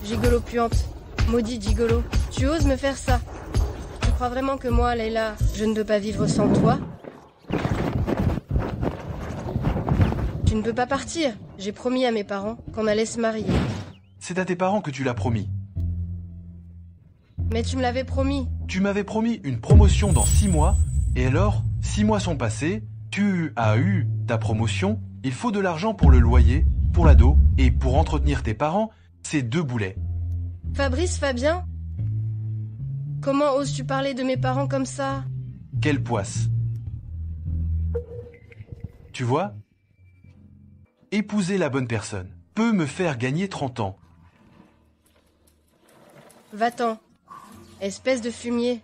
Gigolo puante. Maudit gigolo. Tu oses me faire ça? Tu crois vraiment que moi, Leila, je ne peux pas vivre sans toi? Tu ne peux pas partir. J'ai promis à mes parents qu'on allait se marier. C'est à tes parents que tu l'as promis. Mais tu me l'avais promis. Tu m'avais promis une promotion dans 6 mois, et alors, 6 mois sont passés, tu as eu ta promotion, il faut de l'argent pour le loyer, pour l'ado, et pour entretenir tes parents, c'est 2 boulets. Fabrice, Fabien? Comment oses-tu parler de mes parents comme ça? Quelle poisse. Tu vois? Épouser la bonne personne peut me faire gagner 30 ans. Va-t'en, espèce de fumier.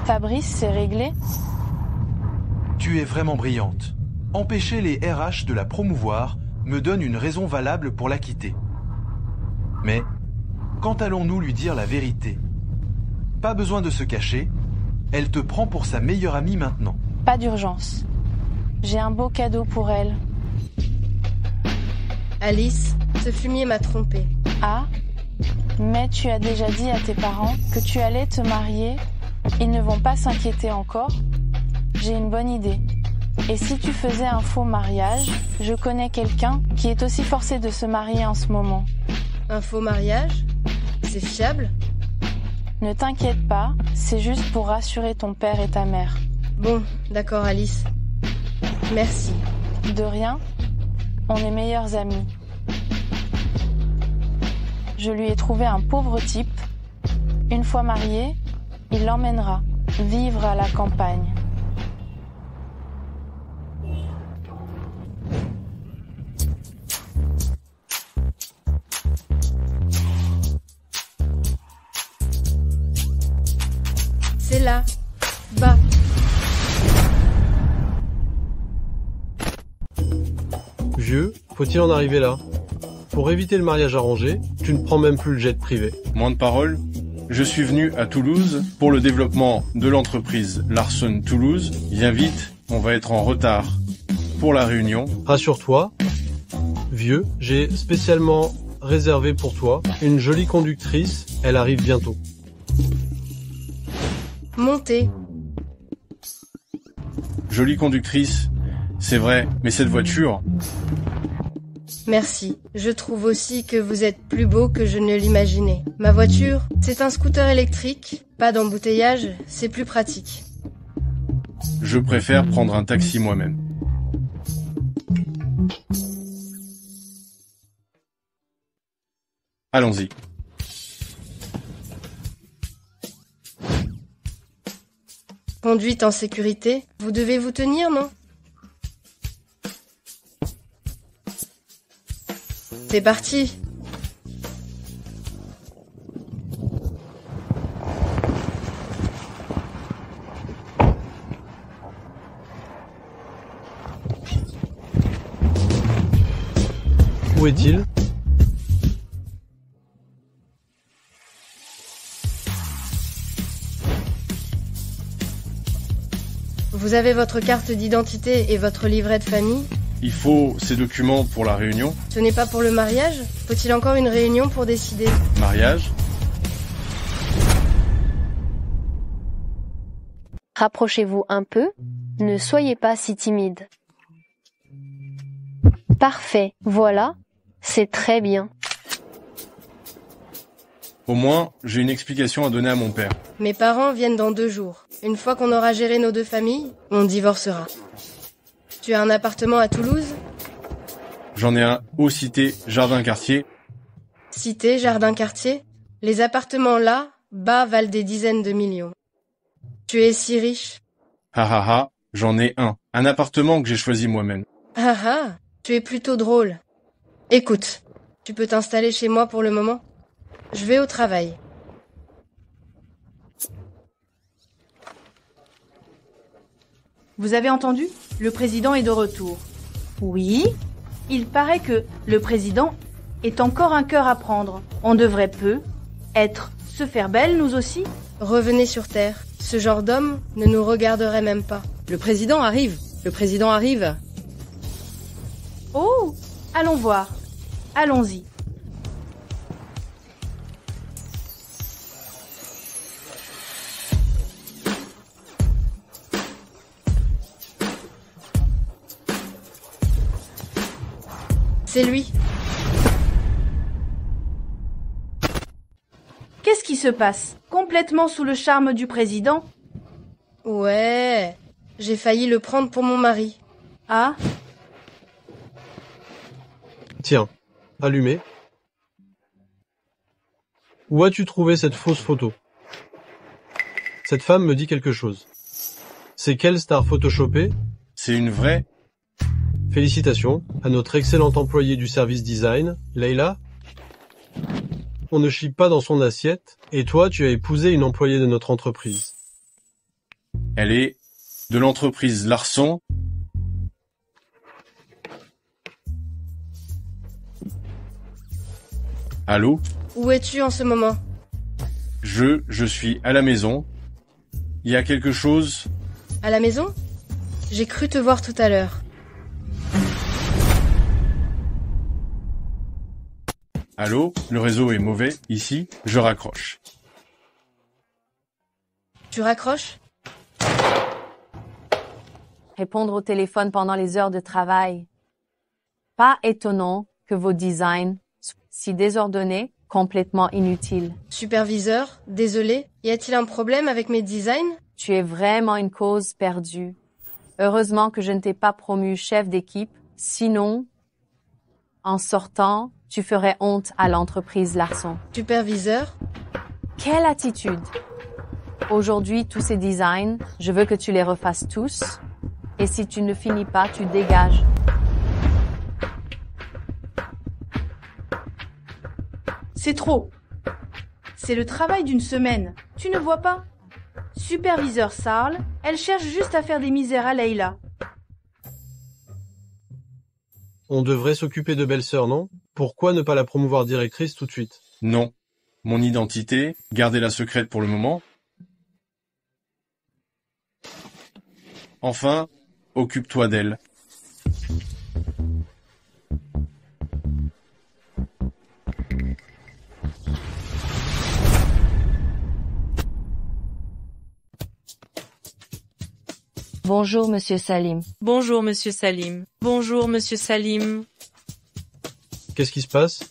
Fabrice, c'est réglé? Tu es vraiment brillante. Empêcher les RH de la promouvoir me donne une raison valable pour la quitter. Mais, quand allons-nous lui dire la vérité? Pas besoin de se cacher, elle te prend pour sa meilleure amie maintenant. Pas d'urgence. J'ai un beau cadeau pour elle. Alice, ce fumier m'a trompée. Ah, mais tu as déjà dit à tes parents que tu allais te marier. Ils ne vont pas s'inquiéter encore. J'ai une bonne idée. Et si tu faisais un faux mariage, je connais quelqu'un qui est aussi forcé de se marier en ce moment. Un faux mariage? C'est fiable? Ne t'inquiète pas, c'est juste pour rassurer ton père et ta mère. Bon, d'accord Alice. Merci. De rien, on est meilleurs amis. Je lui ai trouvé un pauvre type. Une fois marié, il l'emmènera vivre à la campagne. C'est là. Bas. Vieux, faut-il en arriver là? Pour éviter le mariage arrangé, tu ne prends même plus le jet privé. Moins de paroles. Je suis venu à Toulouse pour le développement de l'entreprise Larson Toulouse. Viens vite, on va être en retard pour la réunion. Rassure-toi, vieux, j'ai spécialement réservé pour toi une jolie conductrice, elle arrive bientôt. Montez. Jolie conductrice, c'est vrai, mais cette voiture... Merci. Je trouve aussi que vous êtes plus beau que je ne l'imaginais. Ma voiture, c'est un scooter électrique. Pas d'embouteillage, c'est plus pratique. Je préfère prendre un taxi moi-même. Allons-y. Conduite en sécurité, vous devez vous tenir, non? C'est parti. Où est-il? Vous avez votre carte d'identité et votre livret de famille? Il faut ces documents pour la réunion. Ce n'est pas pour le mariage? Faut-il encore une réunion pour décider? Mariage. Rapprochez-vous un peu, ne soyez pas si timide. Parfait, voilà, c'est très bien. Au moins, j'ai une explication à donner à mon père. Mes parents viennent dans 2 jours. Une fois qu'on aura géré nos 2 familles, on divorcera. Tu as un appartement à Toulouse? J'en ai un au Cité Jardin-Quartier. Cité, jardin-quartier? Les appartements là, bas, valent des dizaines de millions. Tu es si riche. Ha ha ha, j'en ai un. Un appartement que j'ai choisi moi-même. Ah ah, tu es plutôt drôle. Écoute, tu peux t'installer chez moi pour le moment? Je vais au travail. Vous avez entendu? Le président est de retour. Oui, il paraît que le président est encore un cœur à prendre. On devrait se faire belle, nous aussi. Revenez sur Terre. Ce genre d'homme ne nous regarderait même pas. Le président arrive. Le président arrive. Oh, allons voir. Allons-y. C'est lui. Qu'est-ce qui se passe? Complètement sous le charme du président? Ouais, j'ai failli le prendre pour mon mari. Ah, Tiens, allumé. Où as-tu trouvé cette fausse photo? Cette femme me dit quelque chose. C'est quelle star photoshopée? C'est une vraie? Félicitations à notre excellente employée du service design, Leila. On ne chie pas dans son assiette, et toi, tu as épousé une employée de notre entreprise. Elle est de l'entreprise Larson. Allô? Où es-tu en ce moment? Je suis à la maison. Il y a quelque chose? À la maison? J'ai cru te voir tout à l'heure. Allô? Le réseau est mauvais, ici, je raccroche. Tu raccroches? Répondre au téléphone pendant les heures de travail. Pas étonnant que vos designs soient si désordonnés, complètement inutiles. Superviseur, désolé, y a-t-il un problème avec mes designs? Tu es vraiment une cause perdue. Heureusement que je ne t'ai pas promu chef d'équipe, sinon, en sortant, tu ferais honte à l'entreprise Larson. Superviseur? Quelle attitude! Aujourd'hui, tous ces designs, je veux que tu les refasses tous. Et si tu ne finis pas, tu dégages. c'est trop. C'est le travail d'une semaine. Tu ne vois pas? Superviseur Sarl, elle cherche juste à faire des misères à Leila. On devrait s'occuper de belle-sœur, non? Pourquoi ne pas la promouvoir directrice tout de suite? Non. Mon identité, gardez-la secrète pour le moment. Enfin, occupe-toi d'elle. Bonjour, Monsieur Salim. Bonjour, Monsieur Salim. Bonjour, Monsieur Salim. Qu'est-ce qui se passe?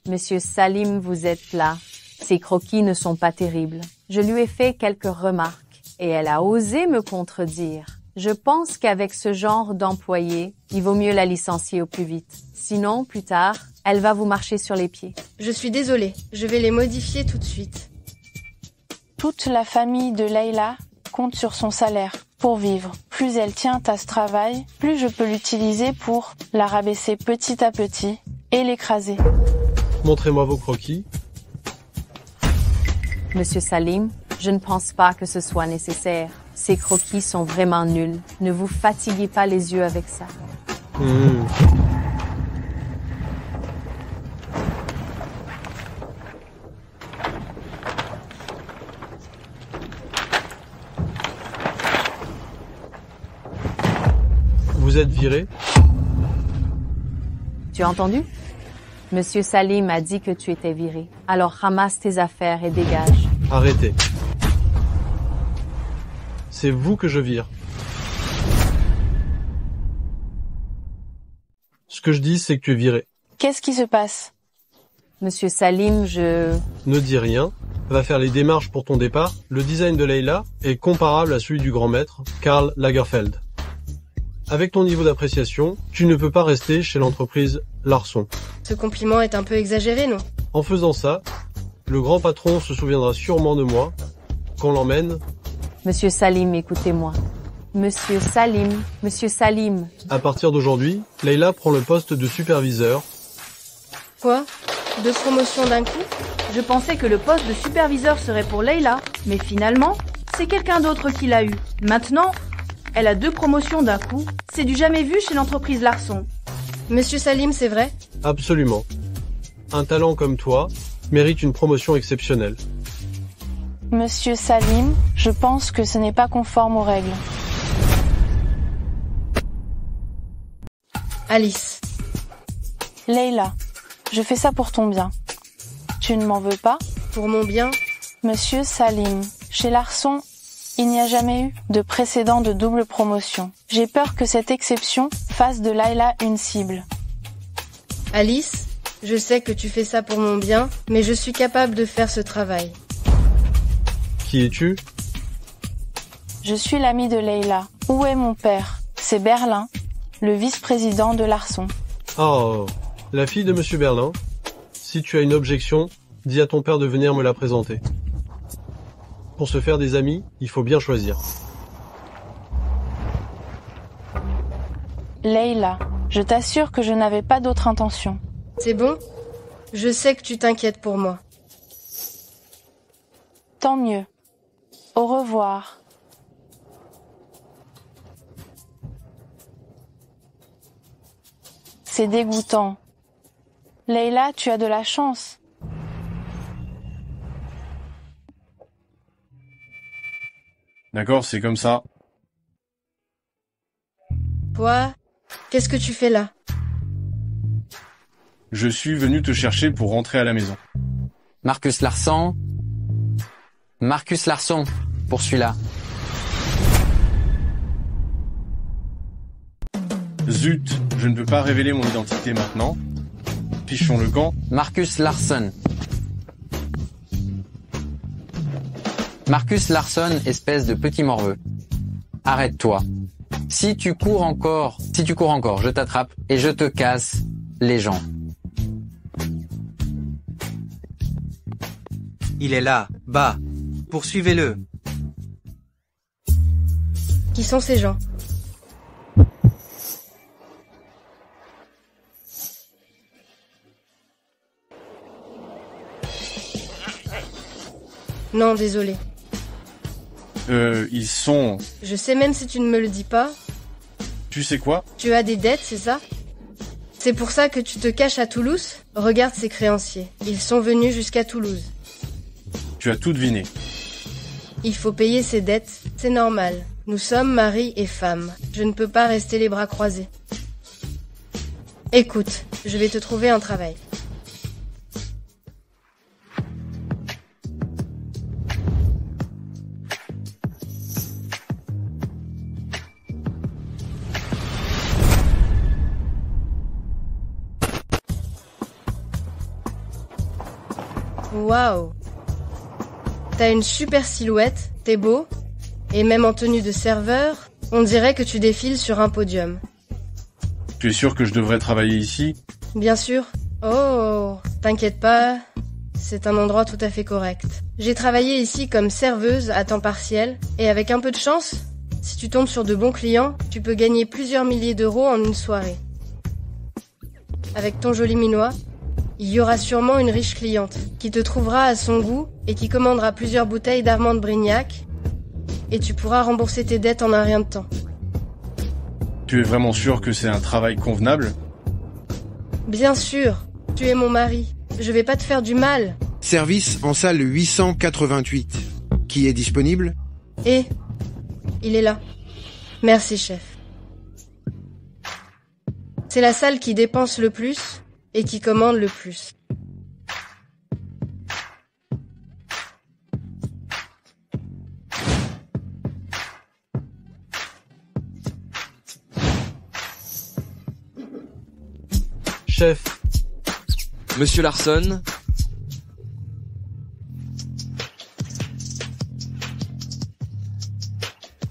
Monsieur Salim, vous êtes là. Ces croquis ne sont pas terribles. Je lui ai fait quelques remarques et elle a osé me contredire. Je pense qu'avec ce genre d'employé, il vaut mieux la licencier au plus vite. Sinon, plus tard, elle va vous marcher sur les pieds. Je suis désolée, je vais les modifier tout de suite. Toute la famille de Leila compte sur son salaire pour vivre. Plus elle tient à ce travail, plus je peux l'utiliser pour la rabaisser petit à petit et l'écraser. Montrez-moi vos croquis. Monsieur Salim, je ne pense pas que ce soit nécessaire. Ces croquis sont vraiment nuls. Ne vous fatiguez pas les yeux avec ça. Vous êtes viré? Tu as entendu? Monsieur Salim a dit que tu étais viré. Alors ramasse tes affaires et dégage. Arrêtez. C'est vous que je vire. Ce que je dis, c'est que tu es viré. Qu'est-ce qui se passe? Monsieur Salim, Ne dis rien. Va faire les démarches pour ton départ. Le design de Leila est comparable à celui du grand maître, Karl Lagerfeld. Avec ton niveau d'appréciation, tu ne peux pas rester chez l'entreprise Larson. Ce compliment est un peu exagéré, non? En faisant ça, le grand patron se souviendra sûrement de moi, qu'on l'emmène. Monsieur Salim, écoutez-moi. Monsieur Salim. À partir d'aujourd'hui, Leila prend le poste de superviseur. Quoi? 2 promotions d'un coup? Je pensais que le poste de superviseur serait pour Leila, mais finalement, c'est quelqu'un d'autre qui l'a eu. Maintenant, elle a 2 promotions d'un coup. C'est du jamais vu chez l'entreprise Larson. Monsieur Salim, c'est vrai? Absolument. Un talent comme toi mérite une promotion exceptionnelle. Monsieur Salim, je pense que ce n'est pas conforme aux règles. Alice. Leila, je fais ça pour ton bien. Tu ne m'en veux pas? Pour mon bien? Monsieur Salim, chez Larson, il n'y a jamais eu de précédent de double promotion. J'ai peur que cette exception fasse de Leila une cible. Alice, je sais que tu fais ça pour mon bien, mais je suis capable de faire ce travail. Qui es-tu? Je suis l'ami de Leila. Où est mon père? C'est Berlin, le vice-président de Larson. Oh, la fille de Monsieur Berlin. Si tu as une objection, dis à ton père de venir me la présenter. Pour se faire des amis, il faut bien choisir. Leila, je t'assure que je n'avais pas d'autre intention. C'est bon? Je sais que tu t'inquiètes pour moi. Tant mieux. Au revoir. C'est dégoûtant. Leila, tu as de la chance. D'accord, c'est comme ça. Toi, qu'est-ce que tu fais là? Je suis venu te chercher pour rentrer à la maison. Marcus Larson. Marcus Larson, pour celui-là. Zut, je ne peux pas révéler mon identité maintenant. Fichons le camp. Marcus Larson. Marcus Larson, espèce de petit morveux. Arrête-toi. Si tu cours encore, je t'attrape et je te casse les jambes. Il est là, bas. Poursuivez-le. Qui sont ces gens? Non, désolé. Ils sont... Je sais même si tu ne me le dis pas. Tu sais quoi? Tu as des dettes, c'est ça? C'est pour ça que tu te caches à Toulouse? Regarde ces créanciers. Ils sont venus jusqu'à Toulouse. Tu as tout deviné. Il faut payer ses dettes, c'est normal. Nous sommes mari et femme. Je ne peux pas rester les bras croisés. Écoute, je vais te trouver un travail. Waouh! T'as une super silhouette, t'es beau, et même en tenue de serveur, on dirait que tu défiles sur un podium. Tu es sûr que je devrais travailler ici? Bien sûr. Oh, t'inquiète pas, c'est un endroit tout à fait correct. J'ai travaillé ici comme serveuse à temps partiel, et avec un peu de chance, si tu tombes sur de bons clients, tu peux gagner plusieurs milliers d'euros en une soirée. Avec ton joli minois, il y aura sûrement une riche cliente qui te trouvera à son goût et qui commandera plusieurs bouteilles d'Armand de Brignac et tu pourras rembourser tes dettes en un rien de temps. Tu es vraiment sûr que c'est un travail convenable? Bien sûr, tu es mon mari. Je vais pas te faire du mal. Service en salle 888. Qui est disponible? Et il est là. Merci, chef. C'est la salle qui dépense le plus et qui commande le plus. Chef. Monsieur Larson.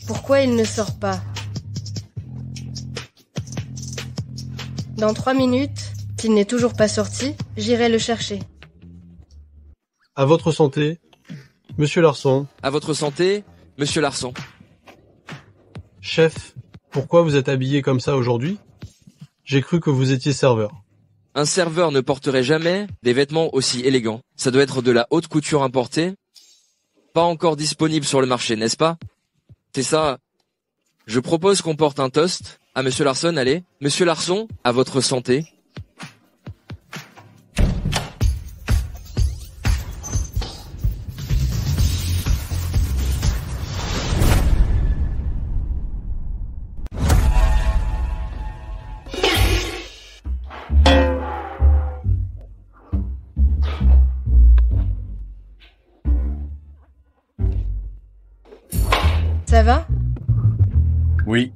Pourquoi il ne sort pas? Dans 3 minutes, s'il n'est toujours pas sorti, j'irai le chercher. À votre santé, Monsieur Larson. À votre santé, Monsieur Larson. Chef, pourquoi vous êtes habillé comme ça aujourd'hui? J'ai cru que vous étiez serveur. Un serveur ne porterait jamais des vêtements aussi élégants. Ça doit être de la haute couture importée. Pas encore disponible sur le marché, n'est-ce pas? C'est ça. Je propose qu'on porte un toast à Monsieur Larson, allez. Monsieur Larson, à votre santé. Ça va? Oui.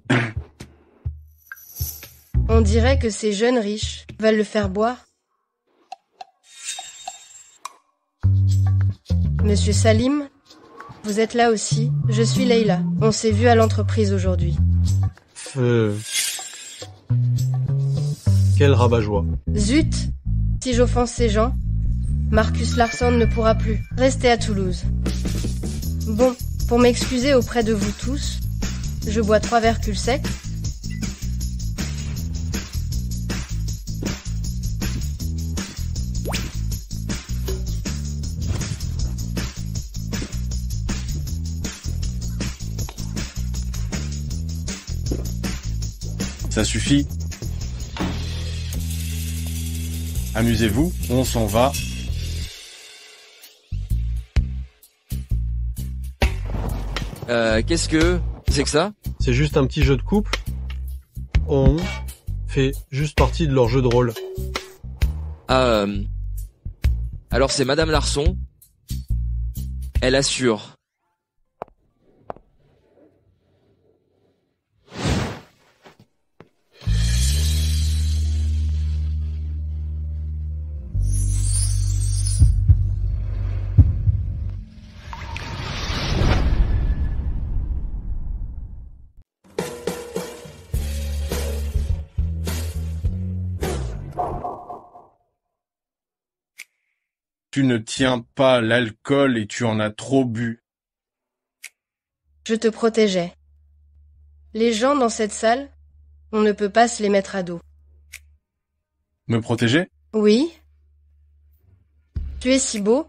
On dirait que ces jeunes riches veulent le faire boire. Monsieur Salim, vous êtes là aussi. Je suis Leïla. On s'est vu à l'entreprise aujourd'hui. Quel rabat-joie. Zut! Si j'offense ces gens, Marcus Larsson ne pourra plus rester à Toulouse. Bon, pour m'excuser auprès de vous tous, je bois 3 verres cul sec. Ça suffit. Amusez-vous, on s'en va. Qu'est-ce que c'est que ça? C'est juste un petit jeu de couple. On fait juste partie de leur jeu de rôle. Alors c'est Madame Larsson. Elle assure. Tu ne tiens pas l'alcool et tu en as trop bu. Je te protégeais. Les gens dans cette salle, on ne peut pas se les mettre à dos. Me protéger? Oui. Tu es si beau.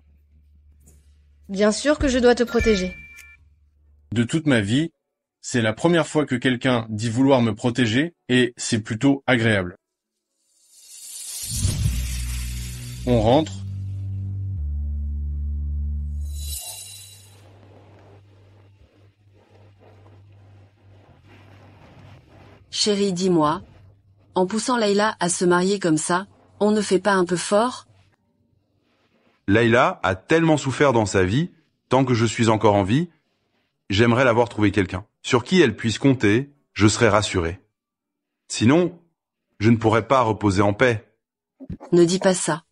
Bien sûr que je dois te protéger. De toute ma vie, c'est la première fois que quelqu'un dit vouloir me protéger et c'est plutôt agréable. On rentre. Chérie, dis-moi, en poussant Leïla à se marier comme ça, on ne fait pas un peu fort? Leïla a tellement souffert dans sa vie, tant que je suis encore en vie, j'aimerais l'avoir trouvé quelqu'un. Sur qui elle puisse compter, je serai rassuré. Sinon, je ne pourrais pas reposer en paix. Ne dis pas ça.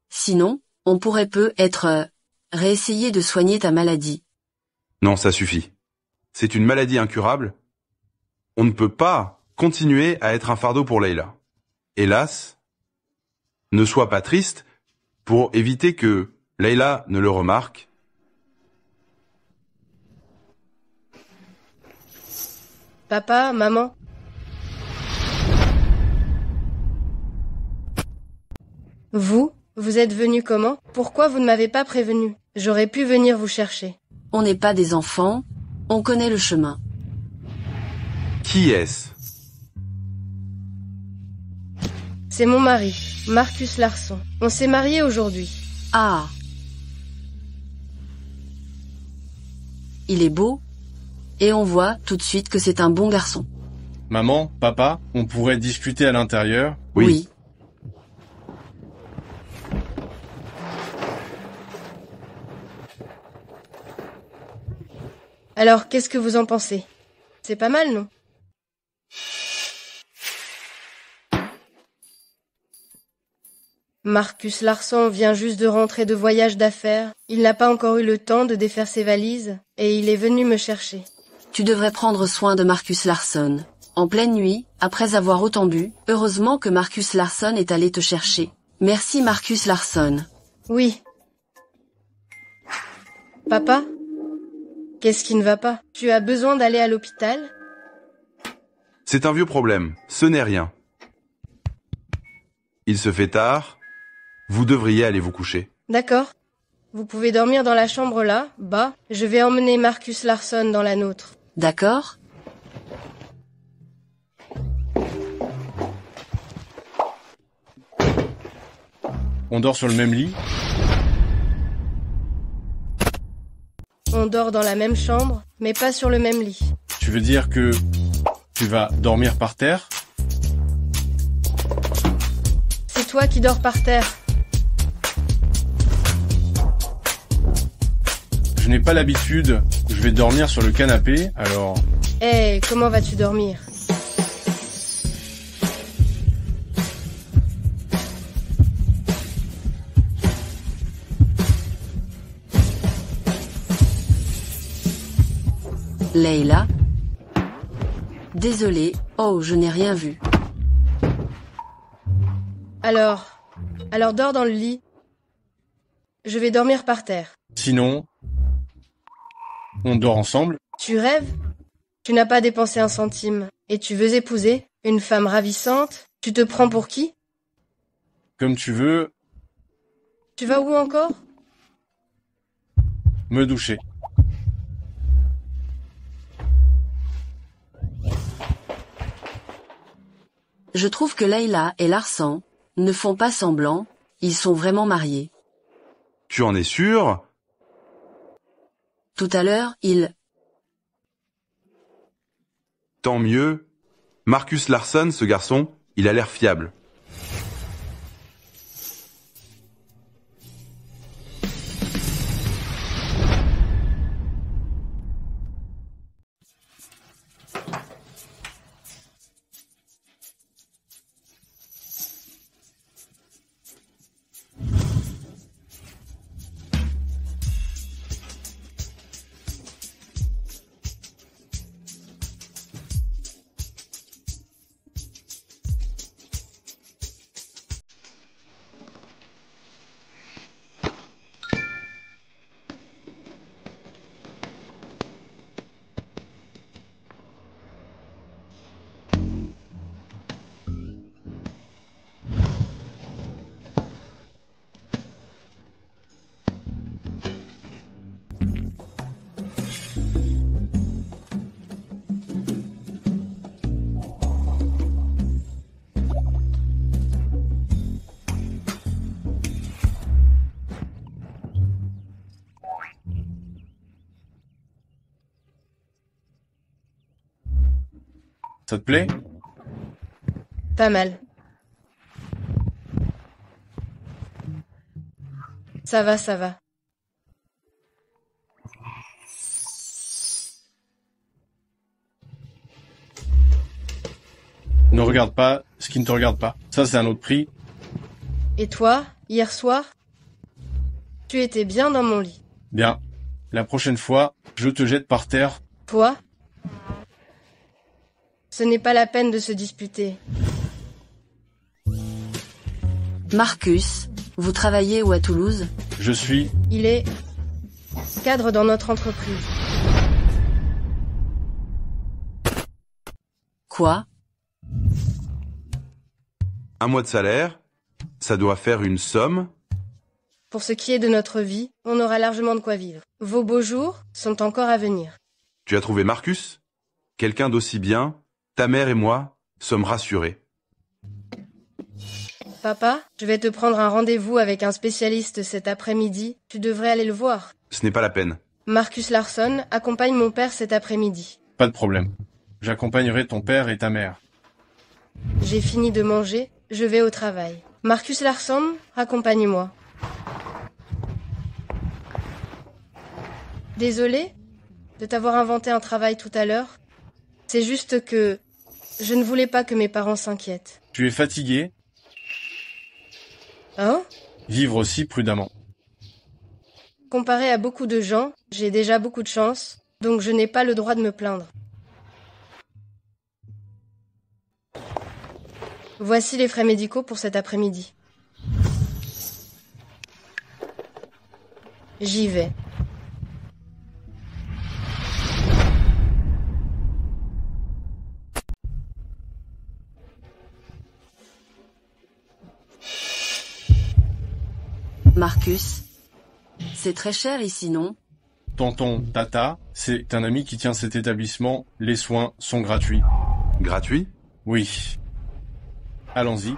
Sinon, on pourrait peut-être réessayer de soigner ta maladie. Non, ça suffit. C'est une maladie incurable. On ne peut pas continuer à être un fardeau pour Leïla. Hélas, ne sois pas triste pour éviter que Leïla ne le remarque. Papa, maman. Vous êtes venus comment? Pourquoi vous ne m'avez pas prévenu? J'aurais pu venir vous chercher. On n'est pas des enfants, on connaît le chemin. Qui est-ce? C'est mon mari, Marcus Larsson. On s'est mariés aujourd'hui. Ah. Il est beau, et on voit tout de suite que c'est un bon garçon. Maman, papa, on pourrait discuter à l'intérieur? Oui. Alors, qu'est-ce que vous en pensez? C'est pas mal, non? Marcus Larsson vient juste de rentrer de voyage d'affaires. Il n'a pas encore eu le temps de défaire ses valises et il est venu me chercher. Tu devrais prendre soin de Marcus Larsson. En pleine nuit, après avoir autant bu, heureusement que Marcus Larsson est allé te chercher. Merci Marcus Larsson. Oui. Papa? Qu'est-ce qui ne va pas? Tu as besoin d'aller à l'hôpital? C'est un vieux problème, ce n'est rien. Il se fait tard. Vous devriez aller vous coucher. D'accord. Vous pouvez dormir dans la chambre là, bas. Je vais emmener Marcus Larsson dans la nôtre. D'accord. On dort sur le même lit? On dort dans la même chambre, mais pas sur le même lit. Tu veux dire que tu vas dormir par terre? C'est toi qui dors par terre. Je n'ai pas l'habitude. Je vais dormir sur le canapé, alors... Hé, comment vas-tu dormir? Leila? Désolé, oh, je n'ai rien vu. Alors dors dans le lit. Je vais dormir par terre. Sinon, on dort ensemble? Tu rêves? Tu n'as pas dépensé un centime. Et tu veux épouser une femme ravissante? Tu te prends pour qui? Comme tu veux. Tu vas où encore? Me doucher. Je trouve que Leila et Larsan ne font pas semblant, ils sont vraiment mariés. Tu en es sûr? Tout à l'heure, il... Tant mieux. Marcus Larsson, ce garçon, il a l'air fiable. Ça te plaît? Pas mal. Ça va, ça va. Ne regarde pas ce qui ne te regarde pas. Ça, c'est un autre prix. Et toi, hier soir? Tu étais bien dans mon lit. Bien. La prochaine fois, je te jette par terre. Toi? Ce n'est pas la peine de se disputer. Marcus, vous travaillez où à Toulouse? Je suis... Il est cadre dans notre entreprise. Quoi? Un mois de salaire, ça doit faire une somme. Pour ce qui est de notre vie, on aura largement de quoi vivre. Vos beaux jours sont encore à venir. Tu as trouvé Marcus? Quelqu'un d'aussi bien? Ta mère et moi sommes rassurés. Papa, je vais te prendre un rendez-vous avec un spécialiste cet après-midi. Tu devrais aller le voir. Ce n'est pas la peine. Marcus Larsson accompagne mon père cet après-midi. Pas de problème. J'accompagnerai ton père et ta mère. J'ai fini de manger, je vais au travail. Marcus Larsson, accompagne-moi. Désolé de t'avoir inventé un travail tout à l'heure. C'est juste que je ne voulais pas que mes parents s'inquiètent. Tu es fatigué? Hein? Vivre aussi prudemment. Comparé à beaucoup de gens, j'ai déjà beaucoup de chance, donc je n'ai pas le droit de me plaindre. Voici les frais médicaux pour cet après-midi. J'y vais. Marcus, c'est très cher ici, non? Tonton Tata, c'est un ami qui tient cet établissement. Les soins sont gratuits. Gratuits? Oui. Allons-y.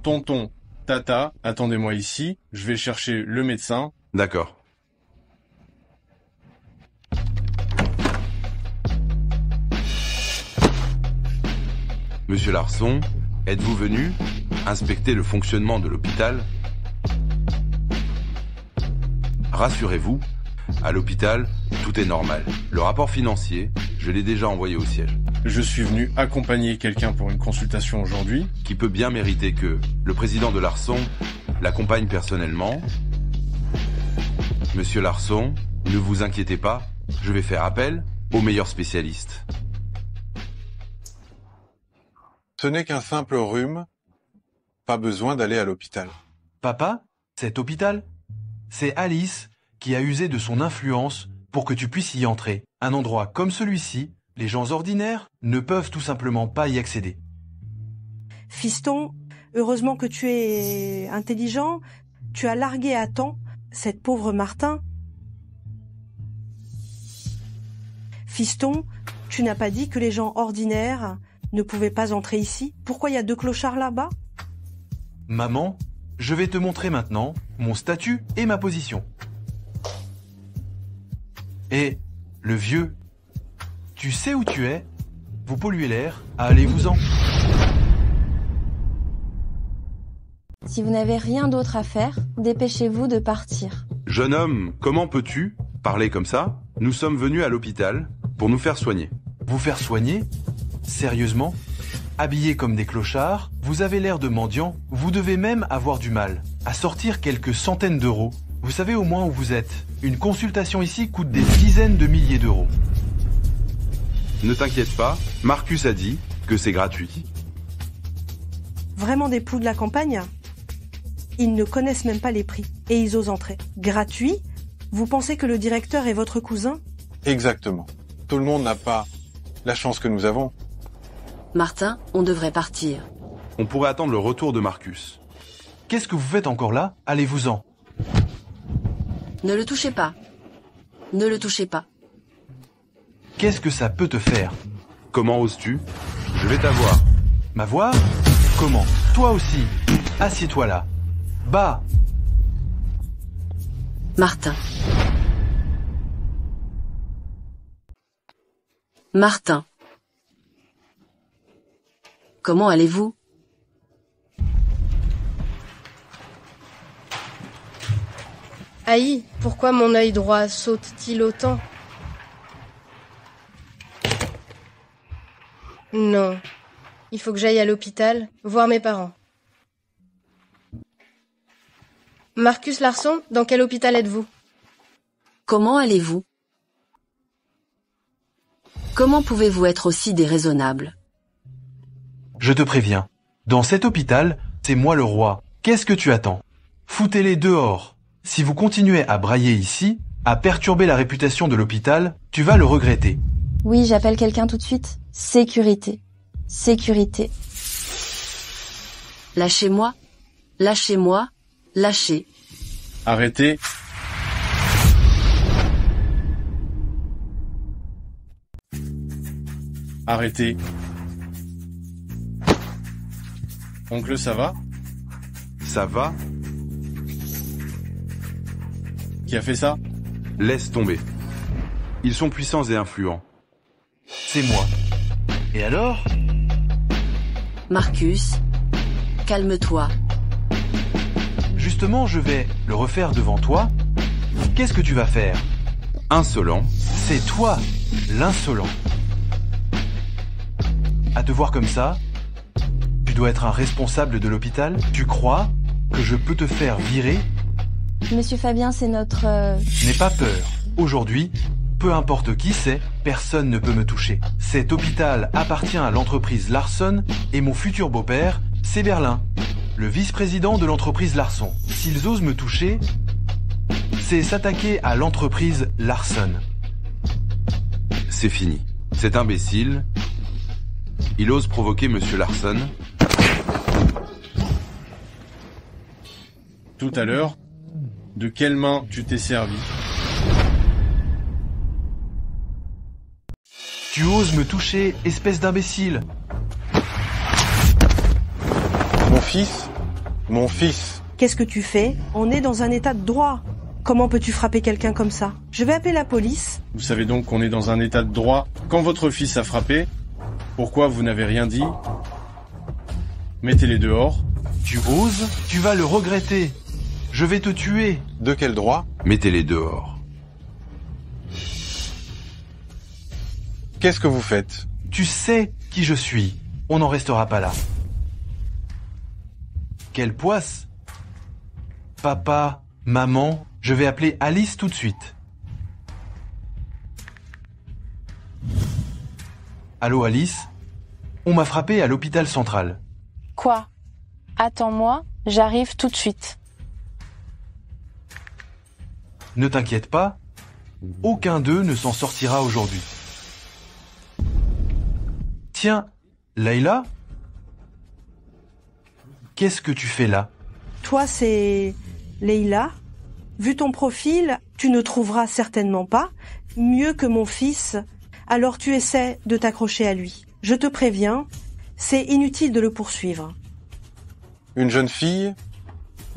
Tonton Tata, attendez-moi ici. Je vais chercher le médecin. D'accord. Monsieur Larsson, êtes-vous venu inspecter le fonctionnement de l'hôpital? Rassurez-vous, à l'hôpital, tout est normal. Le rapport financier, je l'ai déjà envoyé au siège. Je suis venu accompagner quelqu'un pour une consultation aujourd'hui. Qui peut bien mériter que le président de Larsson l'accompagne personnellement. Monsieur Larson, ne vous inquiétez pas, je vais faire appel aux meilleurs spécialistes. Ce n'est qu'un simple rhume. Pas besoin d'aller à l'hôpital. Papa, cet hôpital, c'est Alice qui a usé de son influence pour que tu puisses y entrer. Un endroit comme celui-ci, les gens ordinaires ne peuvent tout simplement pas y accéder. Fiston, heureusement que tu es intelligent, tu as largué à temps cette pauvre Martin. Fiston, tu n'as pas dit que les gens ordinaires ne pouvaient pas entrer ici? Pourquoi il y a 2 clochards là-bas? Maman, je vais te montrer maintenant mon statut et ma position. Et le vieux, tu sais où tu es? Vous polluez l'air, allez-vous-en. Si vous n'avez rien d'autre à faire, dépêchez-vous de partir. Jeune homme, comment peux-tu parler comme ça? Nous sommes venus à l'hôpital pour nous faire soigner. Vous faire soigner? Sérieusement? Habillés comme des clochards, vous avez l'air de mendiants, vous devez même avoir du mal à sortir quelques centaines d'euros. Vous savez au moins où vous êtes. Une consultation ici coûte des dizaines de milliers d'euros. Ne t'inquiète pas, Marcus a dit que c'est gratuit. Vraiment des poux de la campagne? Ils ne connaissent même pas les prix et ils osent entrer. Gratuit? Vous pensez que le directeur est votre cousin? Exactement. Tout le monde n'a pas la chance que nous avons. Martin, on devrait partir. On pourrait attendre le retour de Marcus. Qu'est-ce que vous faites encore là? Allez-vous-en. Ne le touchez pas. Ne le touchez pas. Qu'est-ce que ça peut te faire? Comment oses-tu? Je vais t'avoir. M'avoir? Comment? Toi aussi. Assieds-toi là. Bas. Martin. Martin. Comment allez-vous? Aïe, pourquoi mon œil droit saute-t-il autant? Non, il faut que j'aille à l'hôpital, voir mes parents. Marcus Larson, dans quel hôpital êtes-vous? Comment allez-vous? Comment pouvez-vous être aussi déraisonnable? Je te préviens, dans cet hôpital, c'est moi le roi. Qu'est-ce que tu attends? Foutez-les dehors. Si vous continuez à brailler ici, à perturber la réputation de l'hôpital, tu vas le regretter. Oui, j'appelle quelqu'un tout de suite. Sécurité. Sécurité. Lâchez-moi. Lâchez-moi. Lâchez. Arrêtez. Arrêtez. Oncle, ça va? Ça va? Qui a fait ça? Laisse tomber. Ils sont puissants et influents. C'est moi. Et alors? Marcus, calme-toi. Justement, je vais le refaire devant toi. Qu'est-ce que tu vas faire? Insolent. C'est toi, l'insolent. À te voir comme ça, tu dois être un responsable de l'hôpital? Tu crois que je peux te faire virer? Monsieur Fabien, c'est notre... N'aie pas peur. Aujourd'hui, peu importe qui c'est, personne ne peut me toucher. Cet hôpital appartient à l'entreprise Larson et mon futur beau-père, c'est Berlin, le vice-président de l'entreprise Larson. S'ils osent me toucher, c'est s'attaquer à l'entreprise Larson. C'est fini. Cet imbécile, il ose provoquer Monsieur Larson. Tout à l'heure, de quelle main tu t'es servi? Tu oses me toucher, espèce d'imbécile! Mon fils? Mon fils! Qu'est-ce que tu fais? On est dans un état de droit. Comment peux-tu frapper quelqu'un comme ça? Je vais appeler la police. Vous savez donc qu'on est dans un état de droit. Quand votre fils a frappé, pourquoi vous n'avez rien dit? Mettez-les dehors. Tu oses? Tu vas le regretter. Je vais te tuer. De quel droit? Mettez-les dehors. Qu'est-ce que vous faites? Tu sais qui je suis. On n'en restera pas là. Quelle poisse! Papa, Maman, je vais appeler Alice tout de suite. Allô Alice? On m'a frappé à l'hôpital central. Quoi? Attends-moi, j'arrive tout de suite. Ne t'inquiète pas, aucun d'eux ne s'en sortira aujourd'hui. Tiens, Layla? Qu'est-ce que tu fais là? Toi, c'est Leïla. Vu ton profil, tu ne trouveras certainement pas mieux que mon fils, alors tu essaies de t'accrocher à lui. Je te préviens, c'est inutile de le poursuivre. Une jeune fille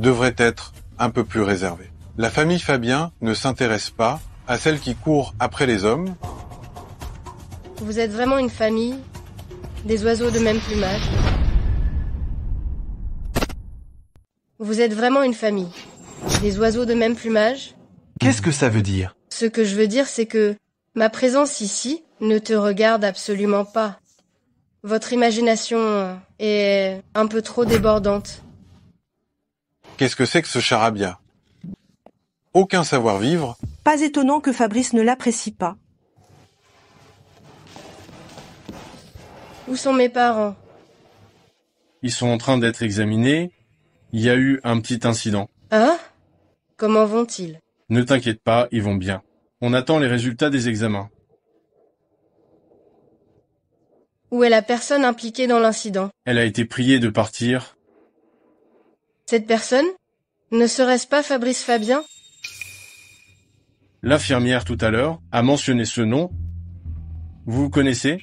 devrait être un peu plus réservée. La famille Fabien ne s'intéresse pas à celle qui court après les hommes. Vous êtes vraiment une famille, des oiseaux de même plumage. Vous êtes vraiment une famille, des oiseaux de même plumage. Qu'est-ce que ça veut dire? Ce que je veux dire, c'est que ma présence ici ne te regarde absolument pas. Votre imagination est un peu trop débordante. Qu'est-ce que c'est que ce charabia? Aucun savoir-vivre. Pas étonnant que Fabrice ne l'apprécie pas. Où sont mes parents? Ils sont en train d'être examinés. Il y a eu un petit incident. Hein? Comment vont-ils? Ne t'inquiète pas, ils vont bien. On attend les résultats des examens. Où est la personne impliquée dans l'incident? Elle a été priée de partir. Cette personne? Ne serait-ce pas Fabrice Fabien? L'infirmière tout à l'heure a mentionné ce nom. Vous connaissez?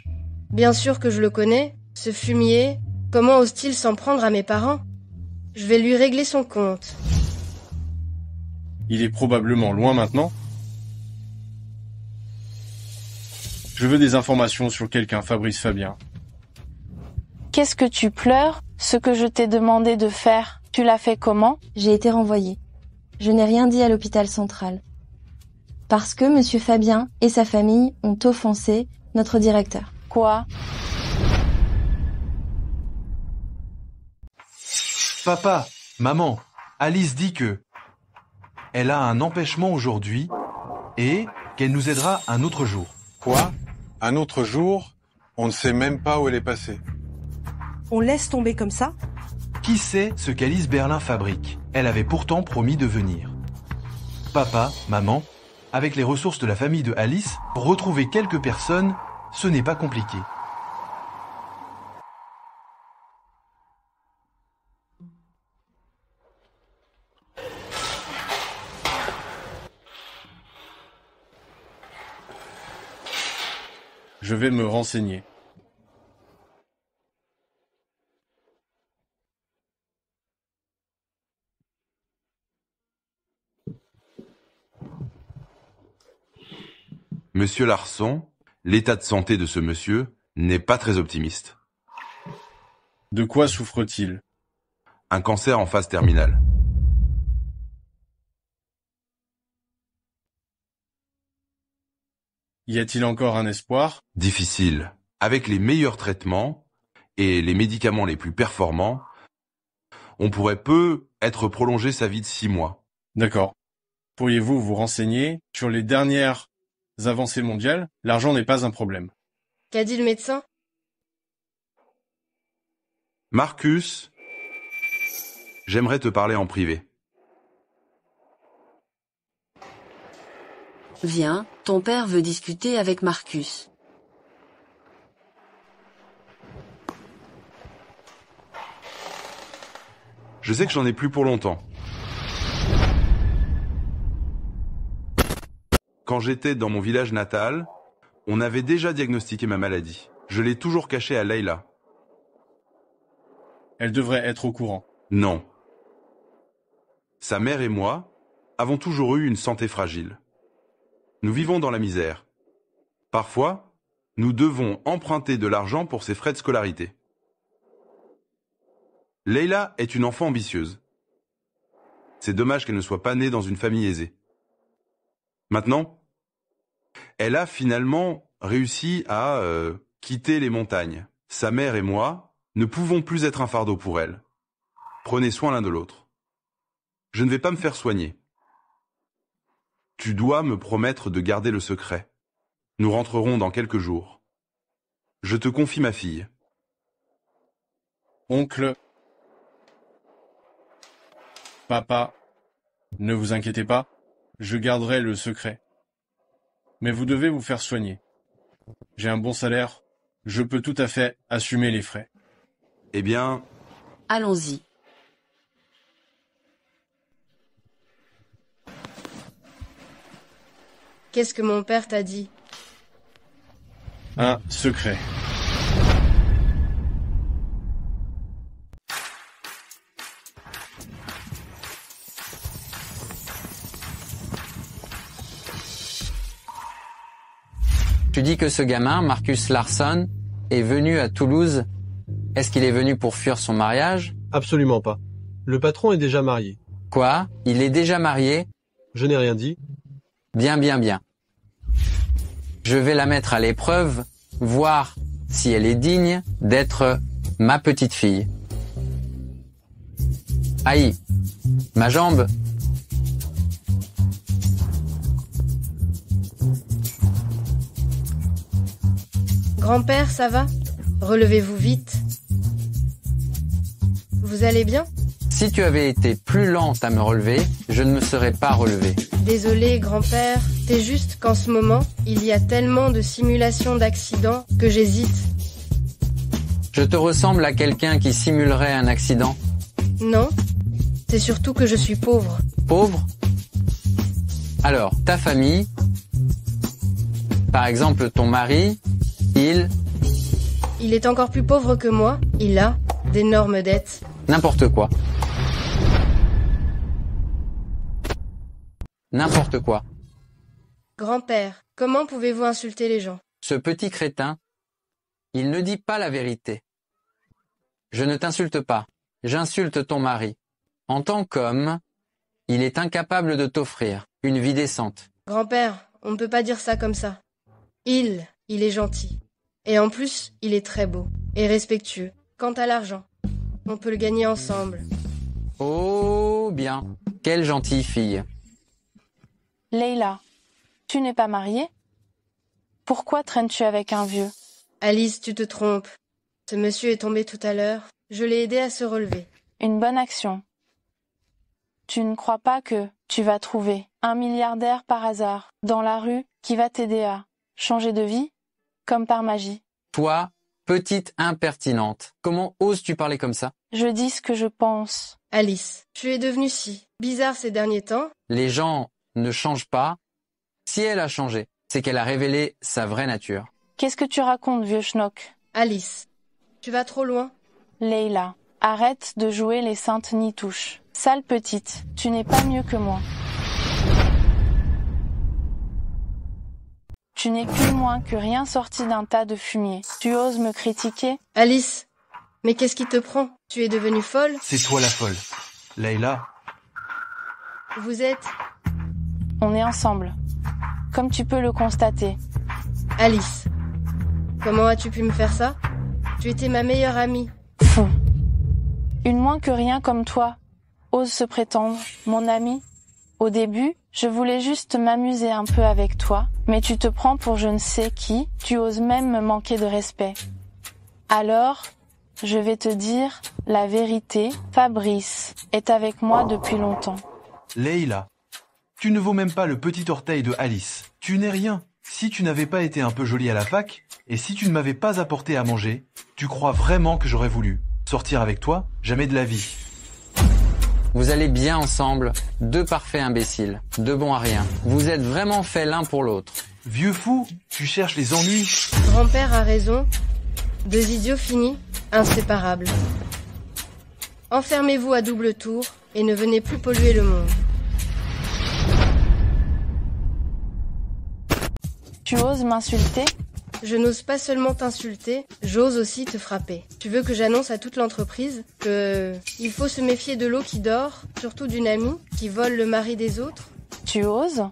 Bien sûr que je le connais. Ce fumier, comment ose-t-il s'en prendre à mes parents? Je vais lui régler son compte. Il est probablement loin maintenant. Je veux des informations sur quelqu'un, Fabrice Fabien. Qu'est-ce que tu pleures? Ce que je t'ai demandé de faire, tu l'as fait comment? J'ai été renvoyée. Je n'ai rien dit à l'hôpital central. Parce que Monsieur Fabien et sa famille ont offensé notre directeur. Quoi? Papa, maman, Alice dit que elle a un empêchement aujourd'hui et qu'elle nous aidera un autre jour. Quoi? Un autre jour? On ne sait même pas où elle est passée. On laisse tomber comme ça? Qui sait ce qu'Alice Berlin fabrique? Elle avait pourtant promis de venir. Papa, maman, avec les ressources de la famille de Alice, retrouver quelques personnes, ce n'est pas compliqué. Je vais me renseigner. Monsieur Larson, l'état de santé de ce monsieur n'est pas très optimiste. De quoi souffre-t-il? Un cancer en phase terminale. Y a-t-il encore un espoir? Difficile. Avec les meilleurs traitements et les médicaments les plus performants, on pourrait être prolonger sa vie de 6 mois. D'accord. Pourriez-vous vous renseigner sur les dernières avancées mondiales? L'argent n'est pas un problème. Qu'a dit le médecin? Marcus, j'aimerais te parler en privé. Viens, ton père veut discuter avec Marcus. Je sais que j'en ai plus pour longtemps. Quand j'étais dans mon village natal, on avait déjà diagnostiqué ma maladie. Je l'ai toujours cachée à Layla. Elle devrait être au courant. Non. Sa mère et moi avons toujours eu une santé fragile. Nous vivons dans la misère. Parfois, nous devons emprunter de l'argent pour ses frais de scolarité. Layla est une enfant ambitieuse. C'est dommage qu'elle ne soit pas née dans une famille aisée. Maintenant, elle a finalement réussi à quitter les montagnes. Sa mère et moi ne pouvons plus être un fardeau pour elle. Prenez soin l'un de l'autre. Je ne vais pas me faire soigner. Tu dois me promettre de garder le secret. Nous rentrerons dans quelques jours. Je te confie ma fille. Oncle. Papa. Ne vous inquiétez pas, je garderai le secret. Mais vous devez vous faire soigner. J'ai un bon salaire, je peux tout à fait assumer les frais. Eh bien... Allons-y. Qu'est-ce que mon père t'a dit? Un secret. Tu dis que ce gamin, Marcus Larsson, est venu à Toulouse. Est-ce qu'il est venu pour fuir son mariage? Absolument pas. Le patron est déjà marié. Quoi? Il est déjà marié? Je n'ai rien dit. Bien, bien, bien. Je vais la mettre à l'épreuve, voir si elle est digne d'être ma petite fille. Aïe, ma jambe. Grand-père, ça va? Relevez-vous vite. Vous allez bien? Si tu avais été plus lente à me relever, je ne me serais pas relevé. Désolé, grand-père. C'est juste qu'en ce moment, il y a tellement de simulations d'accidents que j'hésite. Je te ressemble à quelqu'un qui simulerait un accident? Non. C'est surtout que je suis pauvre. Pauvre? Alors, ta famille, par exemple ton mari, il est encore plus pauvre que moi. Il a d'énormes dettes. N'importe quoi. N'importe quoi. Grand-père, comment pouvez-vous insulter les gens? Ce petit crétin, il ne dit pas la vérité. Je ne t'insulte pas, j'insulte ton mari. En tant qu'homme, il est incapable de t'offrir une vie décente. Grand-père, on ne peut pas dire ça comme ça. Il est gentil. Et en plus, il est très beau et respectueux. Quant à l'argent, on peut le gagner ensemble. Oh, bien. Quelle gentille fille. Leila, tu n'es pas mariée? Pourquoi traînes-tu avec un vieux? Alice, tu te trompes. Ce monsieur est tombé tout à l'heure. Je l'ai aidé à se relever. Une bonne action. Tu ne crois pas que tu vas trouver un milliardaire par hasard dans la rue qui va t'aider à changer de vie, comme par magie? Toi, petite impertinente, comment oses-tu parler comme ça? Je dis ce que je pense. Alice, tu es devenue si bizarre ces derniers temps. Les gens ne changent pas. Si elle a changé, c'est qu'elle a révélé sa vraie nature. Qu'est-ce que tu racontes, vieux schnock? Alice, tu vas trop loin. Leila, arrête de jouer les saintes nitouches. Sale petite, tu n'es pas mieux que moi. Tu n'es plus moins que rien sorti d'un tas de fumier. Tu oses me critiquer? Alice, mais qu'est-ce qui te prend? Tu es devenue folle? C'est toi la folle. Leila. Vous êtes... On est ensemble. Comme tu peux le constater. Alice, comment as-tu pu me faire ça? Tu étais ma meilleure amie. Fou. Une moins que rien comme toi ose se prétendre mon amie. Au début, je voulais juste m'amuser un peu avec toi, mais tu te prends pour je ne sais qui, tu oses même me manquer de respect. Alors, je vais te dire la vérité, Fabrice est avec moi depuis longtemps. Leila, tu ne vaux même pas le petit orteil de Alice. Tu n'es rien. Si tu n'avais pas été un peu jolie à la fac, et si tu ne m'avais pas apporté à manger, tu crois vraiment que j'aurais voulu sortir avec toi? Jamais de la vie. Vous allez bien ensemble, deux parfaits imbéciles, deux bons à rien. Vous êtes vraiment faits l'un pour l'autre. Vieux fou, tu cherches les ennuis. Grand-père a raison. Deux idiots finis, inséparables. Enfermez-vous à double tour et ne venez plus polluer le monde. Tu oses m'insulter? Je n'ose pas seulement t'insulter, j'ose aussi te frapper. Tu veux que j'annonce à toute l'entreprise que il faut se méfier de l'eau qui dort, surtout d'une amie qui vole le mari des autres? Tu oses?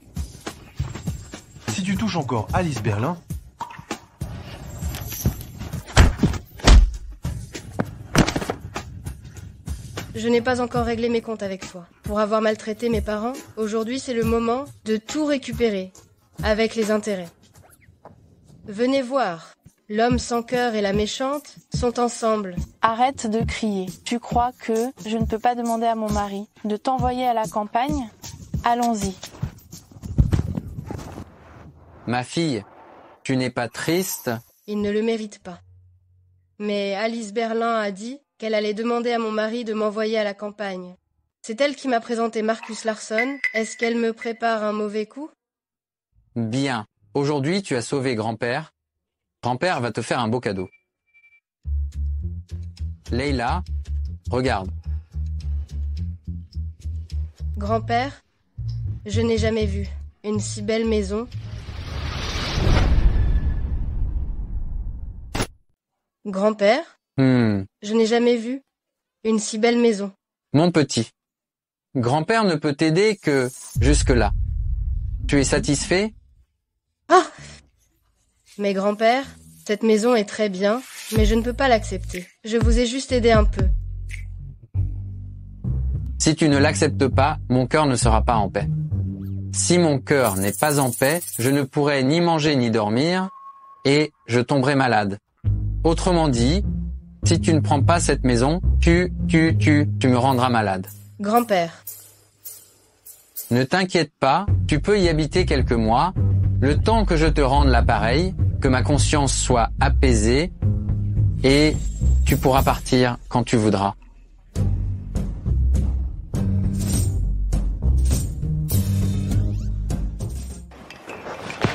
Si tu touches encore Alice Berlin... je n'ai pas encore réglé mes comptes avec toi. Pour avoir maltraité mes parents, aujourd'hui c'est le moment de tout récupérer, avec les intérêts. Venez voir, l'homme sans cœur et la méchante sont ensemble. Arrête de crier. Tu crois que je ne peux pas demander à mon mari de t'envoyer à la campagne? Allons-y. Ma fille, tu n'es pas triste? Il ne le mérite pas. Mais Alice Berlin a dit qu'elle allait demander à mon mari de m'envoyer à la campagne. C'est elle qui m'a présenté Marcus Larsson. Est-ce qu'elle me prépare un mauvais coup? Bien. Aujourd'hui, tu as sauvé grand-père. Grand-père va te faire un beau cadeau. Leila, regarde. Grand-père, je n'ai jamais vu une si belle maison. Grand-père, je n'ai jamais vu une si belle maison. Mon petit, grand-père ne peut t'aider que jusque-là. Tu es satisfait? Ah! Mais grand-père, cette maison est très bien, mais je ne peux pas l'accepter. Je vous ai juste aidé un peu. Si tu ne l'acceptes pas, mon cœur ne sera pas en paix. Si mon cœur n'est pas en paix, je ne pourrai ni manger ni dormir, et je tomberai malade. Autrement dit, si tu ne prends pas cette maison, tu me rendras malade. Grand-père. Ne t'inquiète pas, tu peux y habiter quelques mois, le temps que je te rende l'appareil, que ma conscience soit apaisée, et tu pourras partir quand tu voudras.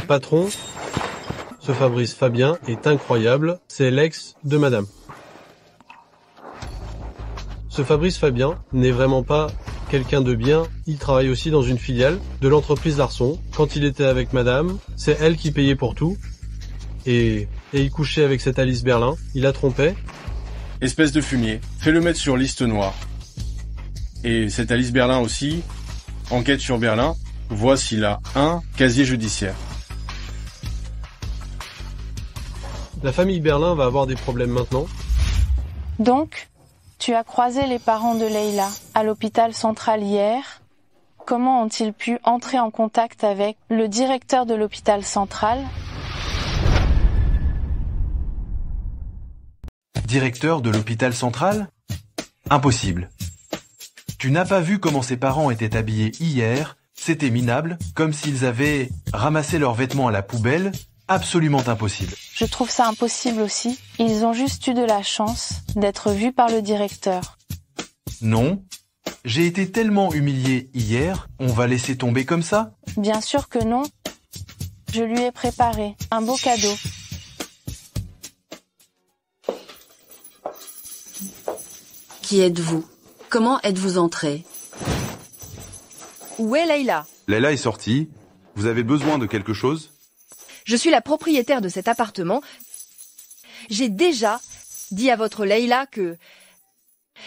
Patron, ce Fabrice Fabien est incroyable, c'est l'ex de madame. Ce Fabrice Fabien n'est vraiment pas quelqu'un de bien, il travaille aussi dans une filiale de l'entreprise Larsson. Quand il était avec madame, c'est elle qui payait pour tout. Et il couchait avec cette Alice Berlin, il la trompait. Espèce de fumier, fais-le mettre sur liste noire. Et cette Alice Berlin aussi, enquête sur Berlin, vois s'il a un casier judiciaire. La famille Berlin va avoir des problèmes maintenant. Donc, tu as croisé les parents de Leila à l'hôpital central hier. Comment ont-ils pu entrer en contact avec le directeur de l'hôpital central? Directeur de l'hôpital central? Impossible. Tu n'as pas vu comment ses parents étaient habillés hier? C'était minable, comme s'ils avaient ramassé leurs vêtements à la poubelle. Absolument impossible. Je trouve ça impossible aussi. Ils ont juste eu de la chance d'être vus par le directeur. Non. J'ai été tellement humilié hier, on va laisser tomber comme ça? Bien sûr que non. Je lui ai préparé un beau cadeau. Qui êtes-vous? Comment êtes-vous entré? Où est Leila? Leila est sortie. Vous avez besoin de quelque chose? Je suis la propriétaire de cet appartement. J'ai déjà dit à votre Leila que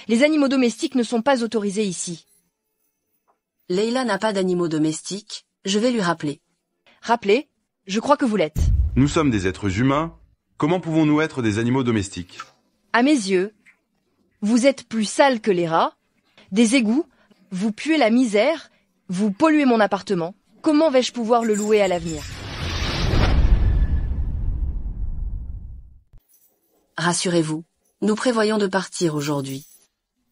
les animaux domestiques ne sont pas autorisés ici. Leila n'a pas d'animaux domestiques. Je vais lui rappeler. Rappelez, je crois que vous l'êtes. Nous sommes des êtres humains. Comment pouvons-nous être des animaux domestiques? À mes yeux, vous êtes plus sales que les rats, des égouts, vous puez la misère, vous polluez mon appartement. Comment vais-je pouvoir le louer à l'avenir? Rassurez-vous, nous prévoyons de partir aujourd'hui.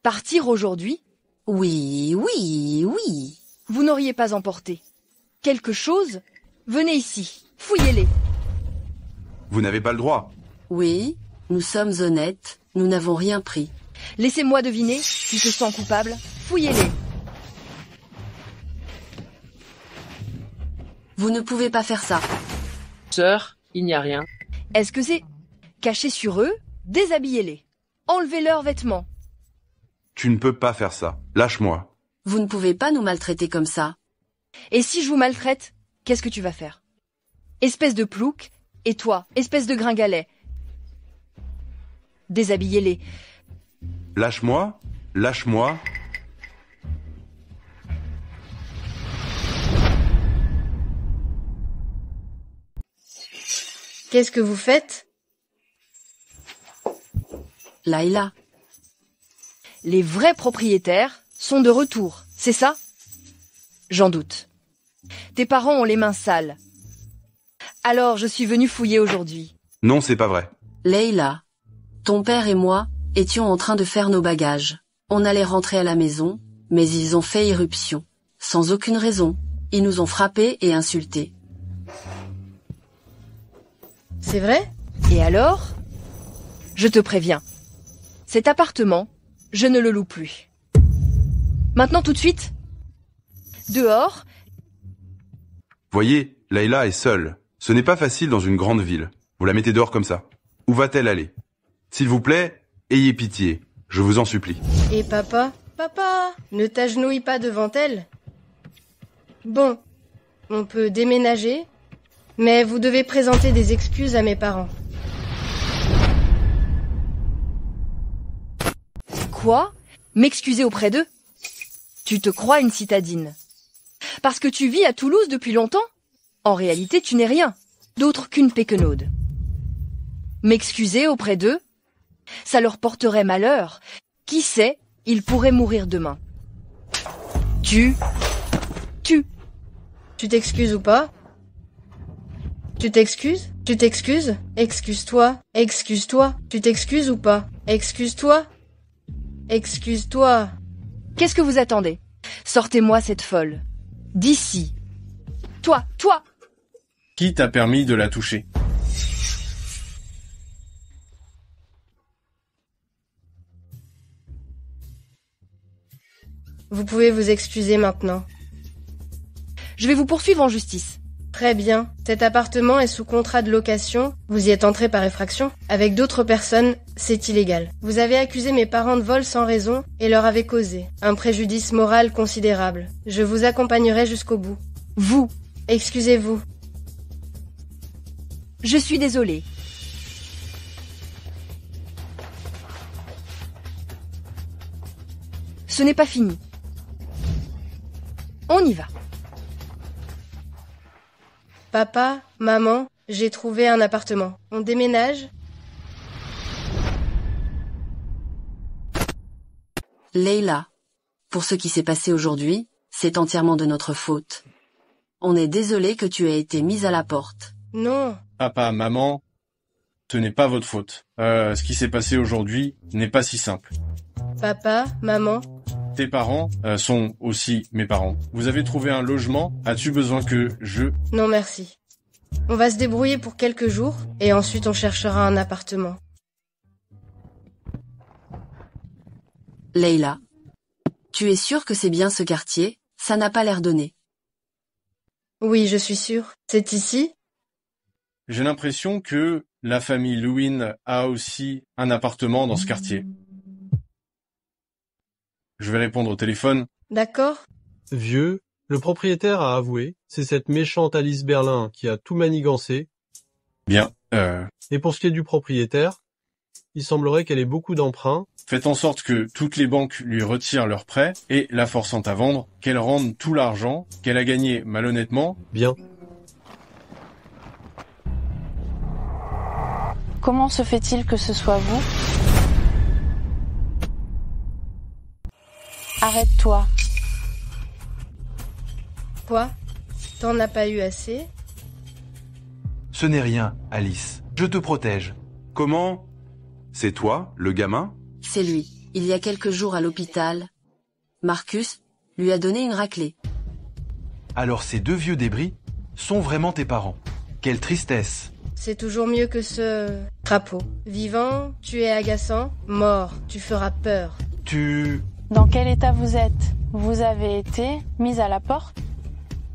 Partir aujourd'hui? Oui. Vous n'auriez pas emporté quelque chose? Venez ici, fouillez-les. Vous n'avez pas le droit. Oui, nous sommes honnêtes, nous n'avons rien pris. Laissez-moi deviner, tu te sens coupable? Fouillez-les. Vous ne pouvez pas faire ça. Sœur, il n'y a rien. Est-ce que c'est caché sur eux? Déshabillez-les. Enlevez leurs vêtements. Tu ne peux pas faire ça. Lâche-moi. Vous ne pouvez pas nous maltraiter comme ça. Et si je vous maltraite, qu'est-ce que tu vas faire? Espèce de plouc, et toi, espèce de gringalet. Déshabillez-les. Lâche-moi. Lâche-moi. Qu'est-ce que vous faites? Leila. Les vrais propriétaires sont de retour, c'est ça? J'en doute. Tes parents ont les mains sales. Alors je suis venue fouiller aujourd'hui. Non, c'est pas vrai. Leila, ton père et moi étions en train de faire nos bagages. On allait rentrer à la maison, mais ils ont fait irruption. Sans aucune raison, ils nous ont frappés et insultés. C'est vrai? Et alors? Je te préviens. Cet appartement, je ne le loue plus. Maintenant tout de suite? Dehors? Voyez, Leila est seule. Ce n'est pas facile dans une grande ville. Vous la mettez dehors comme ça. Où va-t-elle aller? S'il vous plaît, ayez pitié. Je vous en supplie. Et papa? Papa, ne t'agenouille pas devant elle. Bon, on peut déménager, mais vous devez présenter des excuses à mes parents. Quoi? M'excuser auprès d'eux? Tu te crois une citadine? Parce que tu vis à Toulouse depuis longtemps? En réalité, tu n'es rien d'autre qu'une péquenaude. M'excuser auprès d'eux? Ça leur porterait malheur. Qui sait, ils pourraient mourir demain. Tu t'excuses ou pas? Tu t'excuses? Tu t'excuses? Excuse-toi. Excuse-toi. Tu t'excuses ou pas? Excuse-toi. Excuse-toi. Qu'est-ce que vous attendez? Sortez-moi cette folle. D'ici. Toi. Qui t'a permis de la toucher? Vous pouvez vous excuser maintenant. Je vais vous poursuivre en justice. Très bien. Cet appartement est sous contrat de location. Vous y êtes entré par effraction. Avec d'autres personnes, c'est illégal. Vous avez accusé mes parents de vol sans raison et leur avez causé un préjudice moral considérable. Je vous accompagnerai jusqu'au bout. Vous. Excusez-vous. Je suis désolée. Ce n'est pas fini. On y va. Papa, maman, j'ai trouvé un appartement. On déménage? Leila, pour ce qui s'est passé aujourd'hui, c'est entièrement de notre faute. On est désolé que tu aies été mise à la porte. Non. Papa, maman, ce n'est pas votre faute. Ce qui s'est passé aujourd'hui n'est pas si simple. Papa, maman. Tes parents sont aussi mes parents. Vous avez trouvé un logement? As-tu besoin que je... Non, merci. On va se débrouiller pour quelques jours, et ensuite on cherchera un appartement. Leila, tu es sûre que c'est bien ce quartier? Ça n'a pas l'air donné. Oui, je suis sûre. C'est ici? J'ai l'impression que la famille Lewin a aussi un appartement dans ce quartier. Je vais répondre au téléphone. D'accord. Vieux, le propriétaire a avoué, c'est cette méchante Alice Berlin qui a tout manigancé. Bien, Et pour ce qui est du propriétaire, il semblerait qu'elle ait beaucoup d'emprunts. Faites en sorte que toutes les banques lui retirent leurs prêts et la forçant à vendre, qu'elle rende tout l'argent qu'elle a gagné malhonnêtement. Bien. Comment se fait-il que ce soit vous? Arrête-toi. Quoi? T'en as pas eu assez? Ce n'est rien, Alice. Je te protège. Comment? C'est toi, le gamin? C'est lui. Il y a quelques jours à l'hôpital, Marcus lui a donné une raclée. Alors ces deux vieux débris sont vraiment tes parents. Quelle tristesse. C'est toujours mieux que ce crapaud. Vivant, tu es agaçant. Mort, tu feras peur. Dans quel état vous êtes? Vous avez été mise à la porte?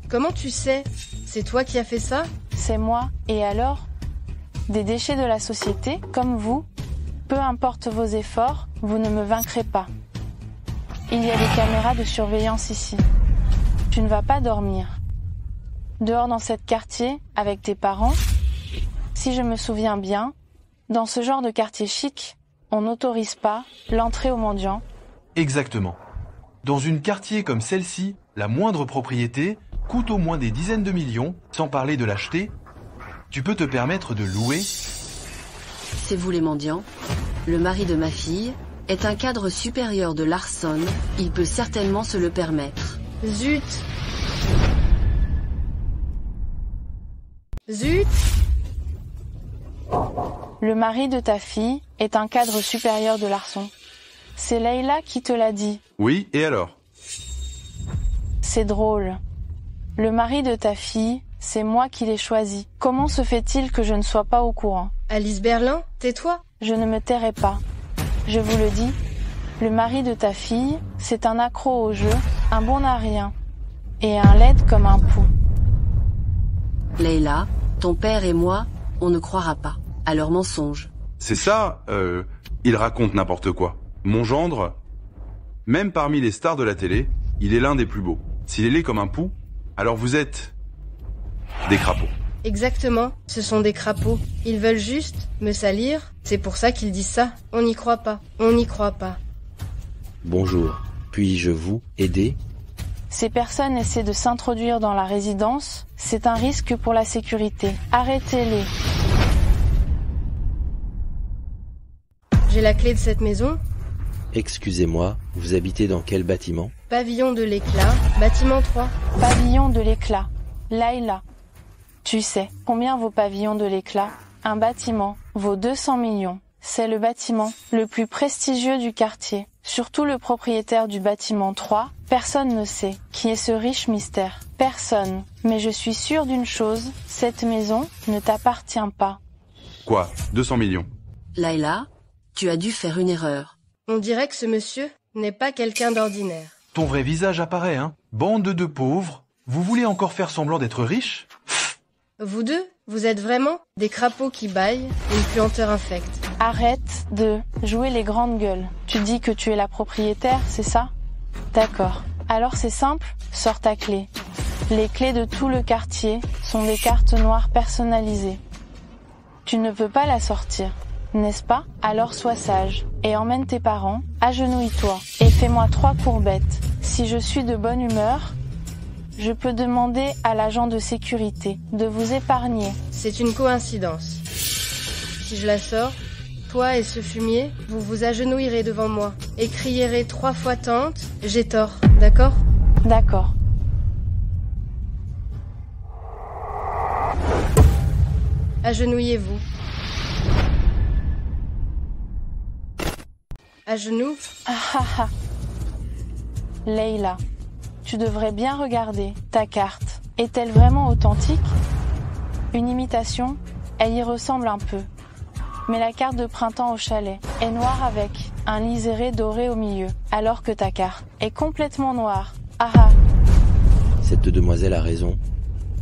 Comment tu sais? C'est toi qui as fait ça? C'est moi. Et alors? Des déchets de la société, comme vous. Peu importe vos efforts, vous ne me vaincrez pas. Il y a des caméras de surveillance ici. Tu ne vas pas dormir. Dehors dans cet quartier, avec tes parents, si je me souviens bien, dans ce genre de quartier chic, on n'autorise pas l'entrée aux mendiants. Exactement. Dans une quartier comme celle-ci, la moindre propriété coûte au moins des dizaines de millions, sans parler de l'acheter. Tu peux te permettre de louer. C'est vous les mendiants? Le mari de ma fille est un cadre supérieur de Larson, il peut certainement se le permettre. Zut! Zut! Le mari de ta fille est un cadre supérieur de Larson. C'est Leila qui te l'a dit. Oui, et alors? C'est drôle. Le mari de ta fille, c'est moi qui l'ai choisi. Comment se fait-il que je ne sois pas au courant? Alice Berlin, tais-toi. Je ne me tairai pas. Je vous le dis, le mari de ta fille, c'est un accro au jeu, un bon à rien, et un laid comme un pou. Leila, ton père et moi, on ne croira pas à leurs mensonges. C'est ça, il raconte n'importe quoi. Mon gendre, même parmi les stars de la télé, il est l'un des plus beaux. S'il est laid comme un pou, alors vous êtes des crapauds. Exactement, ce sont des crapauds. Ils veulent juste me salir, c'est pour ça qu'ils disent ça. On n'y croit pas, on n'y croit pas. Bonjour, puis-je vous aider? Ces personnes essaient de s'introduire dans la résidence, c'est un risque pour la sécurité. Arrêtez-les. J'ai la clé de cette maison. Excusez-moi, vous habitez dans quel bâtiment? Pavillon de l'éclat, bâtiment 3. Pavillon de l'éclat. Leila. Tu sais combien vaut pavillon de l'éclat? Un bâtiment vaut 200 millions. C'est le bâtiment le plus prestigieux du quartier. Surtout le propriétaire du bâtiment 3, personne ne sait qui est ce riche mystère. Personne. Mais je suis sûre d'une chose, cette maison ne t'appartient pas. Quoi? 200 millions? Leila, tu as dû faire une erreur. On dirait que ce monsieur n'est pas quelqu'un d'ordinaire. Ton vrai visage apparaît, hein? Bande de pauvres. Vous voulez encore faire semblant d'être riche? Vous deux, vous êtes vraiment des crapauds qui bâillent, une puanteur infecte. Arrête de jouer les grandes gueules. Tu dis que tu es la propriétaire, c'est ça? D'accord. Alors c'est simple, sors ta clé. Les clés de tout le quartier sont des cartes noires personnalisées. Tu ne peux pas la sortir, n'est-ce pas? Alors sois sage et emmène tes parents, agenouille-toi et fais-moi 3 courbettes. Si je suis de bonne humeur, je peux demander à l'agent de sécurité de vous épargner. C'est une coïncidence. Si je la sors, toi et ce fumier, vous vous agenouillerez devant moi et crierez 3 fois tante, j'ai tort, d'accord? D'accord. Agenouillez-vous. À genoux. Ah ah ah. Leila, tu devrais bien regarder ta carte. Est-elle vraiment authentique? Une imitation, elle y ressemble un peu. Mais la carte de printemps au chalet est noire avec un liseré doré au milieu, alors que ta carte est complètement noire. Ah ah. Cette demoiselle a raison.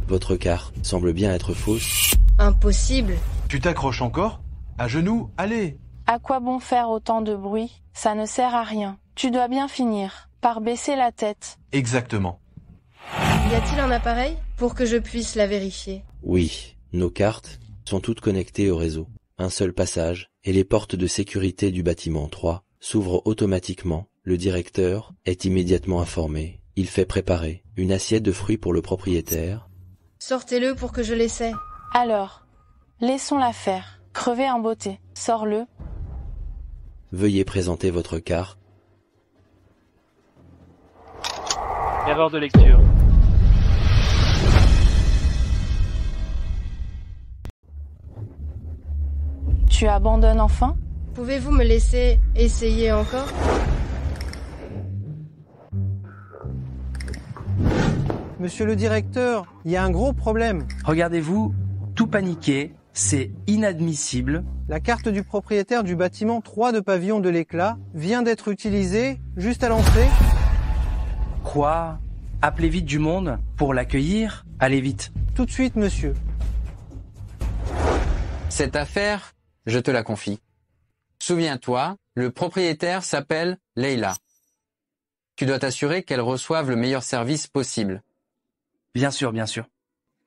Votre carte semble bien être fausse. Impossible. Tu t'accroches encore? À genoux, allez! À quoi bon faire autant de bruit? Ça ne sert à rien. Tu dois bien finir par baisser la tête. Exactement. Y a-t-il un appareil pour que je puisse la vérifier? Oui, nos cartes sont toutes connectées au réseau. Un seul passage, et les portes de sécurité du bâtiment 3 s'ouvrent automatiquement. Le directeur est immédiatement informé. Il fait préparer une assiette de fruits pour le propriétaire. Sortez-le pour que je l'essaie. Alors, laissons-la faire. Crever en beauté. Sors-le. Veuillez présenter votre carte. Erreur de lecture. Tu abandonnes enfin? Pouvez-vous me laisser essayer encore? Monsieur le directeur, il y a un gros problème. Regardez-vous, tout paniqué, c'est inadmissible. La carte du propriétaire du bâtiment 3 de Pavillon de l'éclat vient d'être utilisée juste à l'entrée. Quoi? Appelez vite du monde pour l'accueillir. Allez vite. Tout de suite, monsieur. Cette affaire, je te la confie. Souviens-toi, le propriétaire s'appelle Leila. Tu dois t'assurer qu'elle reçoive le meilleur service possible. Bien sûr, bien sûr.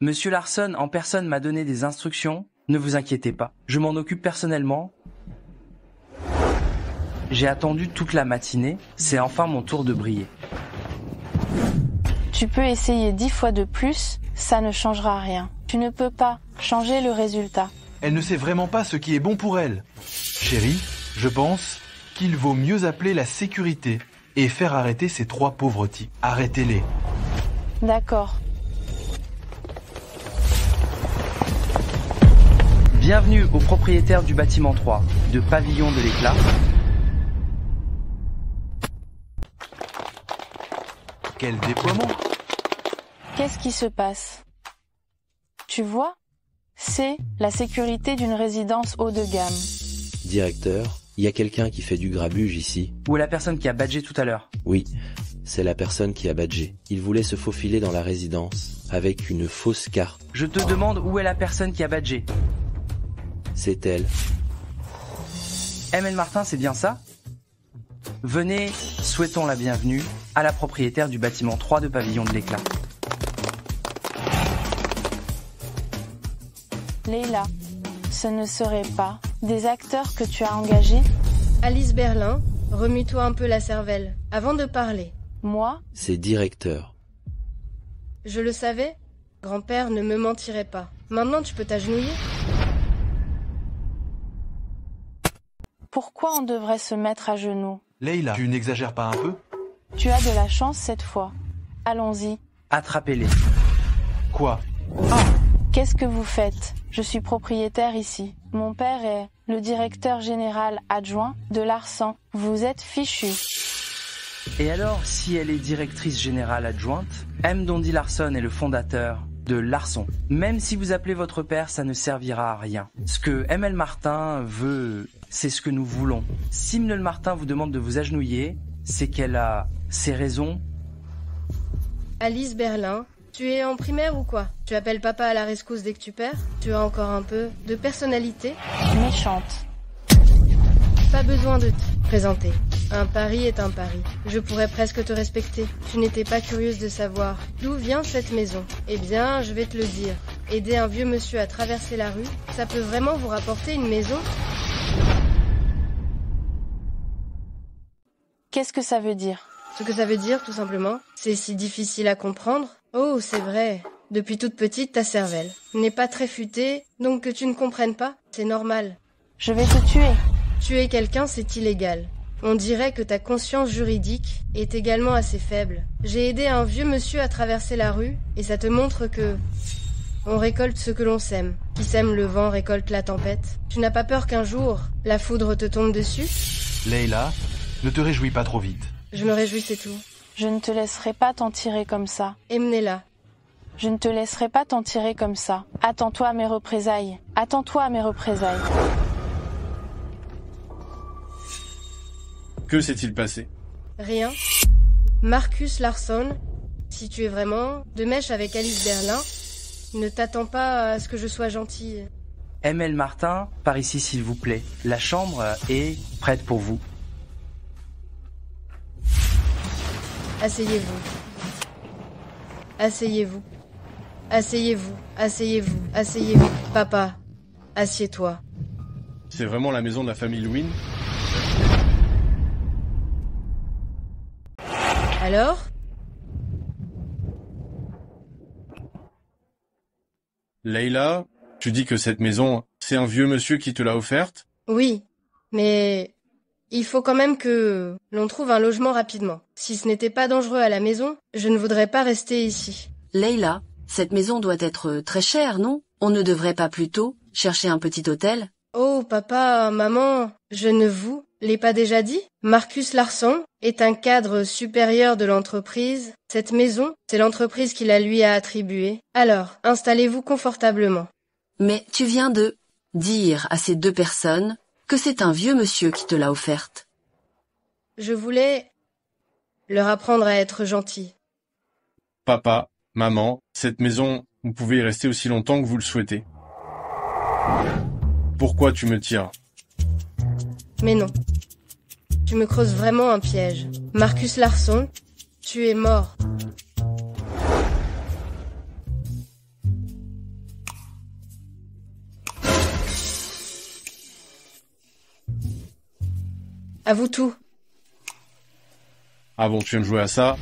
Monsieur Larson en personne m'a donné des instructions. Ne vous inquiétez pas. Je m'en occupe personnellement. J'ai attendu toute la matinée. C'est enfin mon tour de briller. Tu peux essayer 10 fois de plus, ça ne changera rien. Tu ne peux pas changer le résultat. Elle ne sait vraiment pas ce qui est bon pour elle. Chérie, je pense qu'il vaut mieux appeler la sécurité et faire arrêter ces 3 pauvres types. Arrêtez-les. D'accord. Bienvenue au propriétaire du bâtiment 3, de Pavillon de l'Éclat. Quel déploiement! Qu'est-ce qui se passe? Tu vois? C'est la sécurité d'une résidence haut de gamme. Directeur, il y a quelqu'un qui fait du grabuge ici. Où est la personne qui a badgé tout à l'heure? Oui, c'est la personne qui a badgé. Il voulait se faufiler dans la résidence avec une fausse carte. Je te demande où est la personne qui a badgé. C'est elle. ML Martin, c'est bien ça? Venez, souhaitons la bienvenue à la propriétaire du bâtiment 3 de Pavillon de l'Éclat. Leila, ce ne serait pas des acteurs que tu as engagés? Alice Berlin, remue-toi un peu la cervelle, avant de parler. Moi? C'est directeur. Je le savais. Grand-père ne me mentirait pas. Maintenant, tu peux t'agenouiller? Pourquoi on devrait se mettre à genoux? Leila, tu n'exagères pas un peu? Tu as de la chance cette fois. Allons-y. Attrapez-les. Quoi? Qu'est-ce que vous faites? Je suis propriétaire ici. Mon père est le directeur général adjoint de l'Arsan. Vous êtes fichu. Et alors, si elle est directrice générale adjointe, M. Dondi Larson est le fondateur de l'Arson. Même si vous appelez votre père, ça ne servira à rien. Ce que ML Martin veut, c'est ce que nous voulons. Si ML Martin vous demande de vous agenouiller, c'est qu'elle a ses raisons. Alice Berlin, tu es en primaire ou quoi? Tu appelles papa à la rescousse dès que tu perds? Tu as encore un peu de personnalité? Méchante. Pas besoin de te présenter. Un pari est un pari. Je pourrais presque te respecter. Tu n'étais pas curieuse de savoir d'où vient cette maison. Eh bien, je vais te le dire. Aider un vieux monsieur à traverser la rue, ça peut vraiment vous rapporter une maison? Qu'est-ce que ça veut dire? Ce que ça veut dire, tout simplement, c'est si difficile à comprendre. Oh, c'est vrai. Depuis toute petite, ta cervelle n'est pas très futée, donc que tu ne comprennes pas, c'est normal. Je vais te tuer. Tuer quelqu'un, c'est illégal. On dirait que ta conscience juridique est également assez faible. J'ai aidé un vieux monsieur à traverser la rue, et ça te montre que... on récolte ce que l'on sème. Qui sème le vent récolte la tempête. Tu n'as pas peur qu'un jour, la foudre te tombe dessus? Leila, ne te réjouis pas trop vite. Je me réjouis, c'est tout. Je ne te laisserai pas t'en tirer comme ça. Emmenez-la. Je ne te laisserai pas t'en tirer comme ça. Attends-toi à mes représailles. Attends-toi à mes représailles. Que s'est-il passé? Rien. Marcus Larsson, si tu es vraiment de mèche avec Alice Berlin, ne t'attends pas à ce que je sois gentille. ML Martin, par ici s'il vous plaît. La chambre est prête pour vous. Asseyez-vous. Asseyez-vous. Asseyez-vous. Asseyez-vous. Asseyez-vous. Papa, assieds-toi. C'est vraiment la maison de la famille Lewin? Alors? Leila, tu dis que cette maison, c'est un vieux monsieur qui te l'a offerte? Oui, mais il faut quand même que l'on trouve un logement rapidement. Si ce n'était pas dangereux à la maison, je ne voudrais pas rester ici. Leila, cette maison doit être très chère, non? On ne devrait pas plutôt chercher un petit hôtel? Oh, papa, maman, je ne vous l'ai pas déjà dit? Marcus Larsson est un cadre supérieur de l'entreprise. Cette maison, c'est l'entreprise qui la lui a attribuée. Alors, installez-vous confortablement. Mais tu viens de dire à ces deux personnes que c'est un vieux monsieur qui te l'a offerte. Je voulais leur apprendre à être gentil. Papa, maman, cette maison, vous pouvez y rester aussi longtemps que vous le souhaitez. Pourquoi tu me tires? Mais non. Tu me creuses vraiment un piège. Marcus Larsson, tu es mort. À vous tout. Ah bon, tu viens de jouer à ça?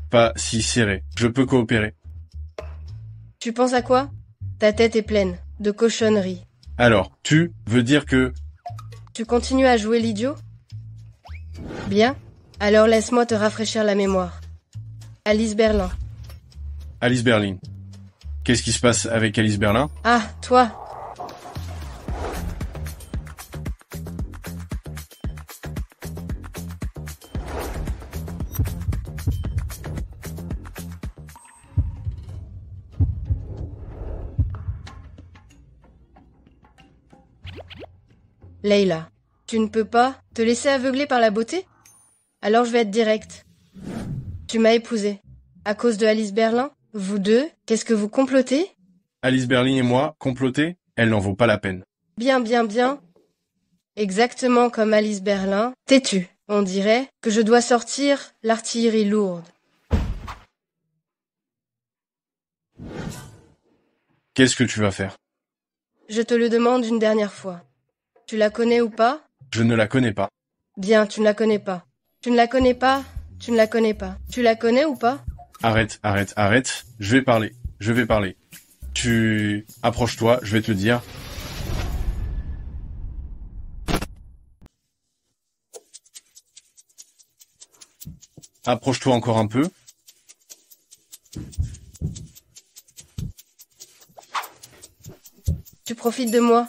Pas si serré. Je peux coopérer. Tu penses à quoi? Ta tête est pleine de cochonneries. Alors, tu veux dire que... Tu continues à jouer l'idiot? Bien, alors laisse-moi te rafraîchir la mémoire. Alice Berlin. Alice Berlin. Qu'est-ce qui se passe avec Alice Berlin? Ah, toi! Leila, tu ne peux pas te laisser aveugler par la beauté? Alors je vais être direct. Tu m'as épousée. À cause de Alice Berlin? Vous deux, qu'est-ce que vous complotez? Alice Berlin et moi, comploter, elle n'en vaut pas la peine. Bien, bien, bien. Exactement comme Alice Berlin. Têtu. On dirait que je dois sortir l'artillerie lourde. Qu'est-ce que tu vas faire? Je te le demande une dernière fois. Tu la connais ou pas? Je ne la connais pas. Bien, tu ne la connais pas. Tu ne la connais pas, tu ne la connais pas. Tu la connais ou pas? Arrête, arrête, arrête. Je vais parler. Tu... Approche-toi, je vais te dire. Approche-toi encore un peu. Tu profites de moi.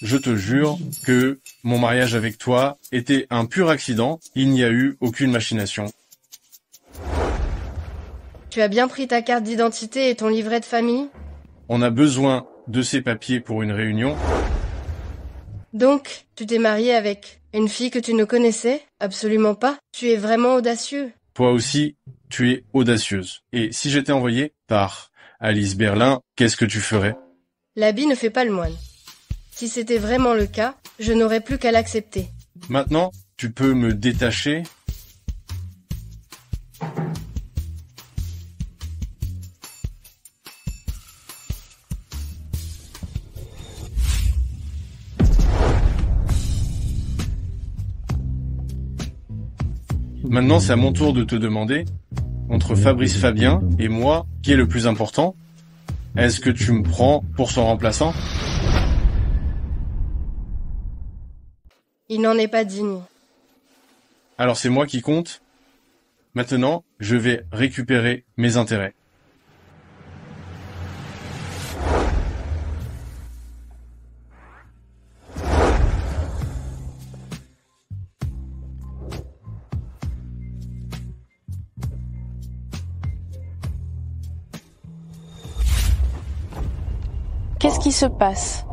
Je te jure que mon mariage avec toi était un pur accident. Il n'y a eu aucune machination. Tu as bien pris ta carte d'identité et ton livret de famille? On a besoin de ces papiers pour une réunion. Donc, tu t'es marié avec une fille que tu ne connaissais? Absolument pas. Tu es vraiment audacieux. Toi aussi, tu es audacieuse. Et si j'étais envoyé par Alice Berlin, qu'est-ce que tu ferais? L'habit ne fait pas le moine. Si c'était vraiment le cas, je n'aurais plus qu'à l'accepter. Maintenant, tu peux me détacher. Maintenant, c'est à mon tour de te demander, entre Fabrice Fabien et moi, qui est le plus important? Est-ce que tu me prends pour son remplaçant? Il n'en est pas digne. Alors c'est moi qui compte. Maintenant, je vais récupérer mes intérêts. Qu'est-ce qui se passe?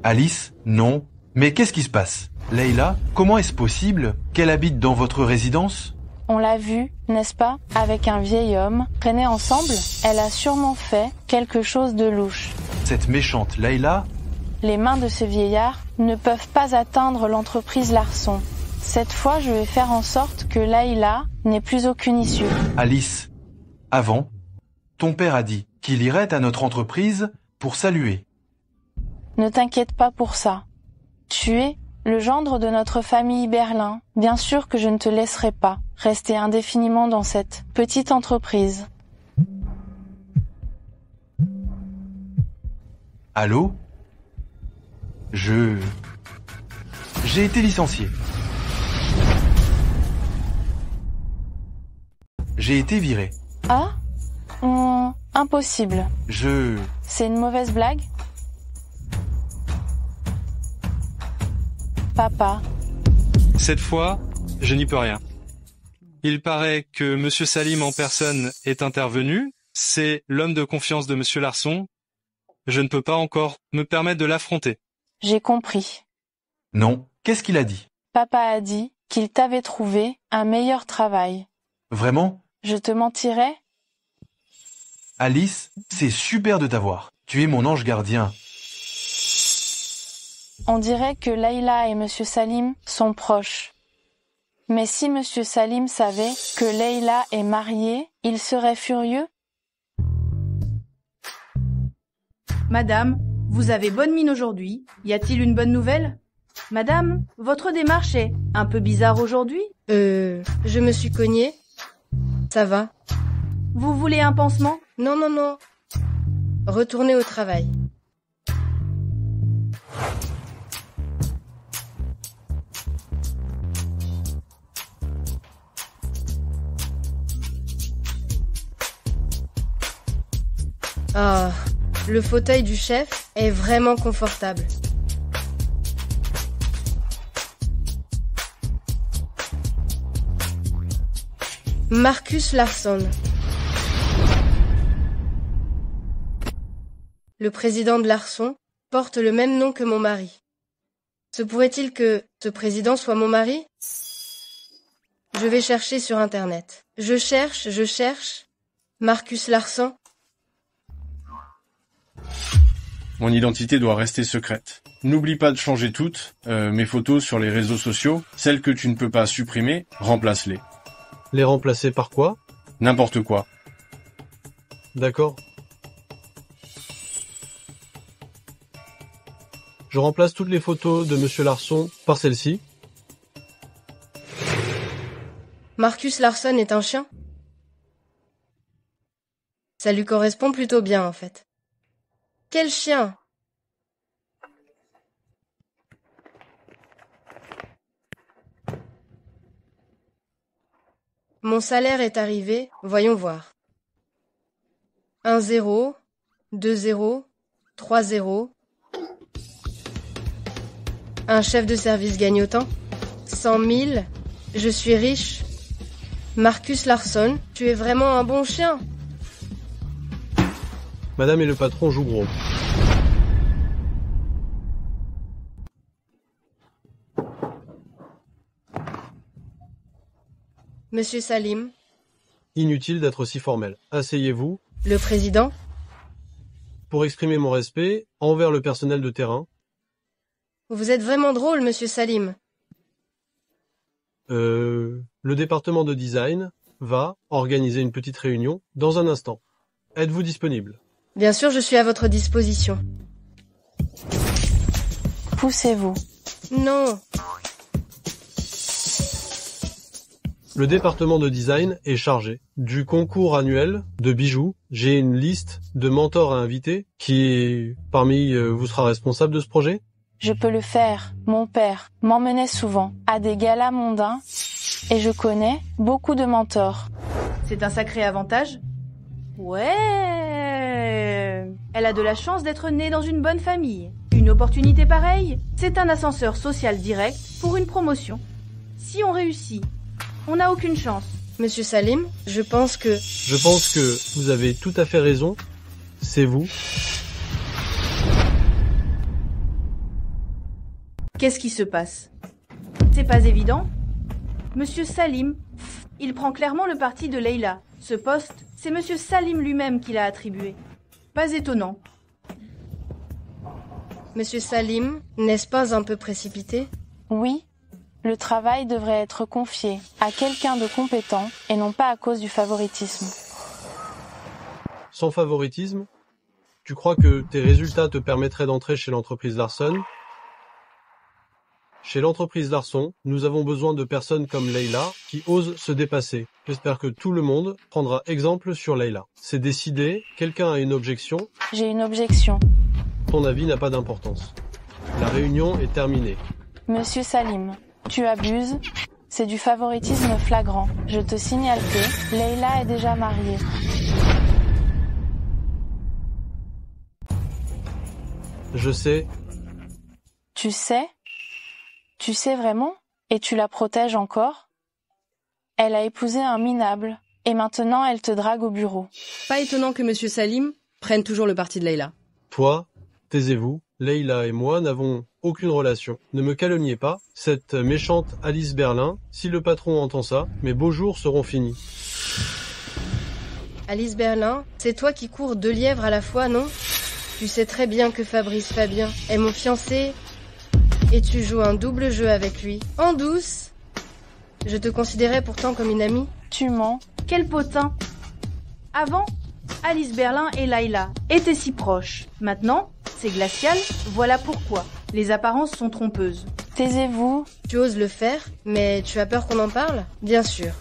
Alice, non. Mais qu'est-ce qui se passe? Leila, comment est-ce possible qu'elle habite dans votre résidence? On l'a vue, n'est-ce pas, avec un vieil homme, traînés ensemble? Elle a sûrement fait quelque chose de louche. Cette méchante Leila? Les mains de ce vieillard ne peuvent pas atteindre l'entreprise Larson. Cette fois, je vais faire en sorte que Leila n'ait plus aucune issue. Alice, avant, ton père a dit qu'il irait à notre entreprise pour saluer. Ne t'inquiète pas pour ça. Tu es le gendre de notre famille Berlin. Bien sûr que je ne te laisserai pas rester indéfiniment dans cette petite entreprise. Allô? J'ai été licencié. J'ai été viré. Ah? Impossible. C'est une mauvaise blague? Papa. Cette fois, je n'y peux rien. Il paraît que Monsieur Salim en personne est intervenu. C'est l'homme de confiance de Monsieur Larson. Je ne peux pas encore me permettre de l'affronter. J'ai compris. Non, qu'est-ce qu'il a dit? Papa a dit qu'il t'avait trouvé un meilleur travail. Vraiment? Je te mentirais? Alice, c'est super de t'avoir. Tu es mon ange gardien. On dirait que Leila et Monsieur Salim sont proches. Mais si Monsieur Salim savait que Leila est mariée, il serait furieux? Madame, vous avez bonne mine aujourd'hui. Y a-t-il une bonne nouvelle? Madame, votre démarche est un peu bizarre aujourd'hui. Je me suis cognée. Ça va. Vous voulez un pansement? Non, non, non. Retournez au travail. Ah, le fauteuil du chef est vraiment confortable. Marcus Larsson. Le président de Larsson porte le même nom que mon mari. Se pourrait-il que ce président soit mon mari? Je vais chercher sur Internet. Je cherche. Marcus Larsson. Mon identité doit rester secrète. N'oublie pas de changer toutes mes photos sur les réseaux sociaux. Celles que tu ne peux pas supprimer, remplace-les. Les remplacer par quoi? N'importe quoi. D'accord. Je remplace toutes les photos de Monsieur Larsson par celle-ci. Marcus Larsson est un chien? Ça lui correspond plutôt bien, en fait. Quel chien? Mon salaire est arrivé, voyons voir. 1 0, 2 0, 3 0. Un chef de service gagne autant? 100 000. Je suis riche. Marcus Larsson, tu es vraiment un bon chien. Madame et le patron jouent gros. Monsieur Salim. Inutile d'être si formel. Asseyez-vous. Le président. Pour exprimer mon respect envers le personnel de terrain. Vous êtes vraiment drôle, monsieur Salim. Le département de design va organiser une petite réunion dans un instant. Êtes-vous disponible? Bien sûr, je suis à votre disposition. Poussez-vous. Non. Le département de design est chargé du concours annuel de bijoux. J'ai une liste de mentors à inviter. Qui parmi vous sera responsable de ce projet? Je peux le faire. Mon père m'emmenait souvent à des galas mondains et je connais beaucoup de mentors. C'est un sacré avantage. Ouais. Elle a de la chance d'être née dans une bonne famille. Une opportunité pareille, c'est un ascenseur social direct pour une promotion. Si on réussit, on n'a aucune chance. Monsieur Salim, je pense que vous avez tout à fait raison. C'est vous. Qu'est-ce qui se passe? C'est pas évident? Monsieur Salim, il prend clairement le parti de Leila. Ce poste, c'est Monsieur Salim lui-même qui l'a attribué. Pas étonnant. Monsieur Salim, n'est-ce pas un peu précipité? Oui. Le travail devrait être confié à quelqu'un de compétent et non pas à cause du favoritisme. Sans favoritisme? Tu crois que tes résultats te permettraient d'entrer chez l'entreprise Larsson? Chez l'entreprise Larsson, nous avons besoin de personnes comme Leila qui osent se dépasser. J'espère que tout le monde prendra exemple sur Leila. C'est décidé. Quelqu'un a une objection? J'ai une objection. Ton avis n'a pas d'importance. La réunion est terminée. Monsieur Salim, tu abuses. C'est du favoritisme flagrant. Je te signale que Leila est déjà mariée. Je sais. Tu sais? Tu sais vraiment? Et tu la protèges encore? Elle a épousé un minable, et maintenant elle te drague au bureau. Pas étonnant que Monsieur Salim prenne toujours le parti de Leila. Toi, taisez-vous. Leila et moi n'avons aucune relation. Ne me calomniez pas. Cette méchante Alice Berlin, si le patron entend ça, mes beaux jours seront finis. Alice Berlin, c'est toi qui cours 2 lièvres à la fois, non? Tu sais très bien que Fabrice Fabien est mon fiancé et tu joues un double jeu avec lui. En douce. Je te considérais pourtant comme une amie. Tu mens. Quel potin. Avant, Alice Berlin et Leila étaient si proches. Maintenant, c'est glacial, voilà pourquoi. Les apparences sont trompeuses. Taisez-vous. Tu oses le faire, mais tu as peur qu'on en parle? Bien sûr.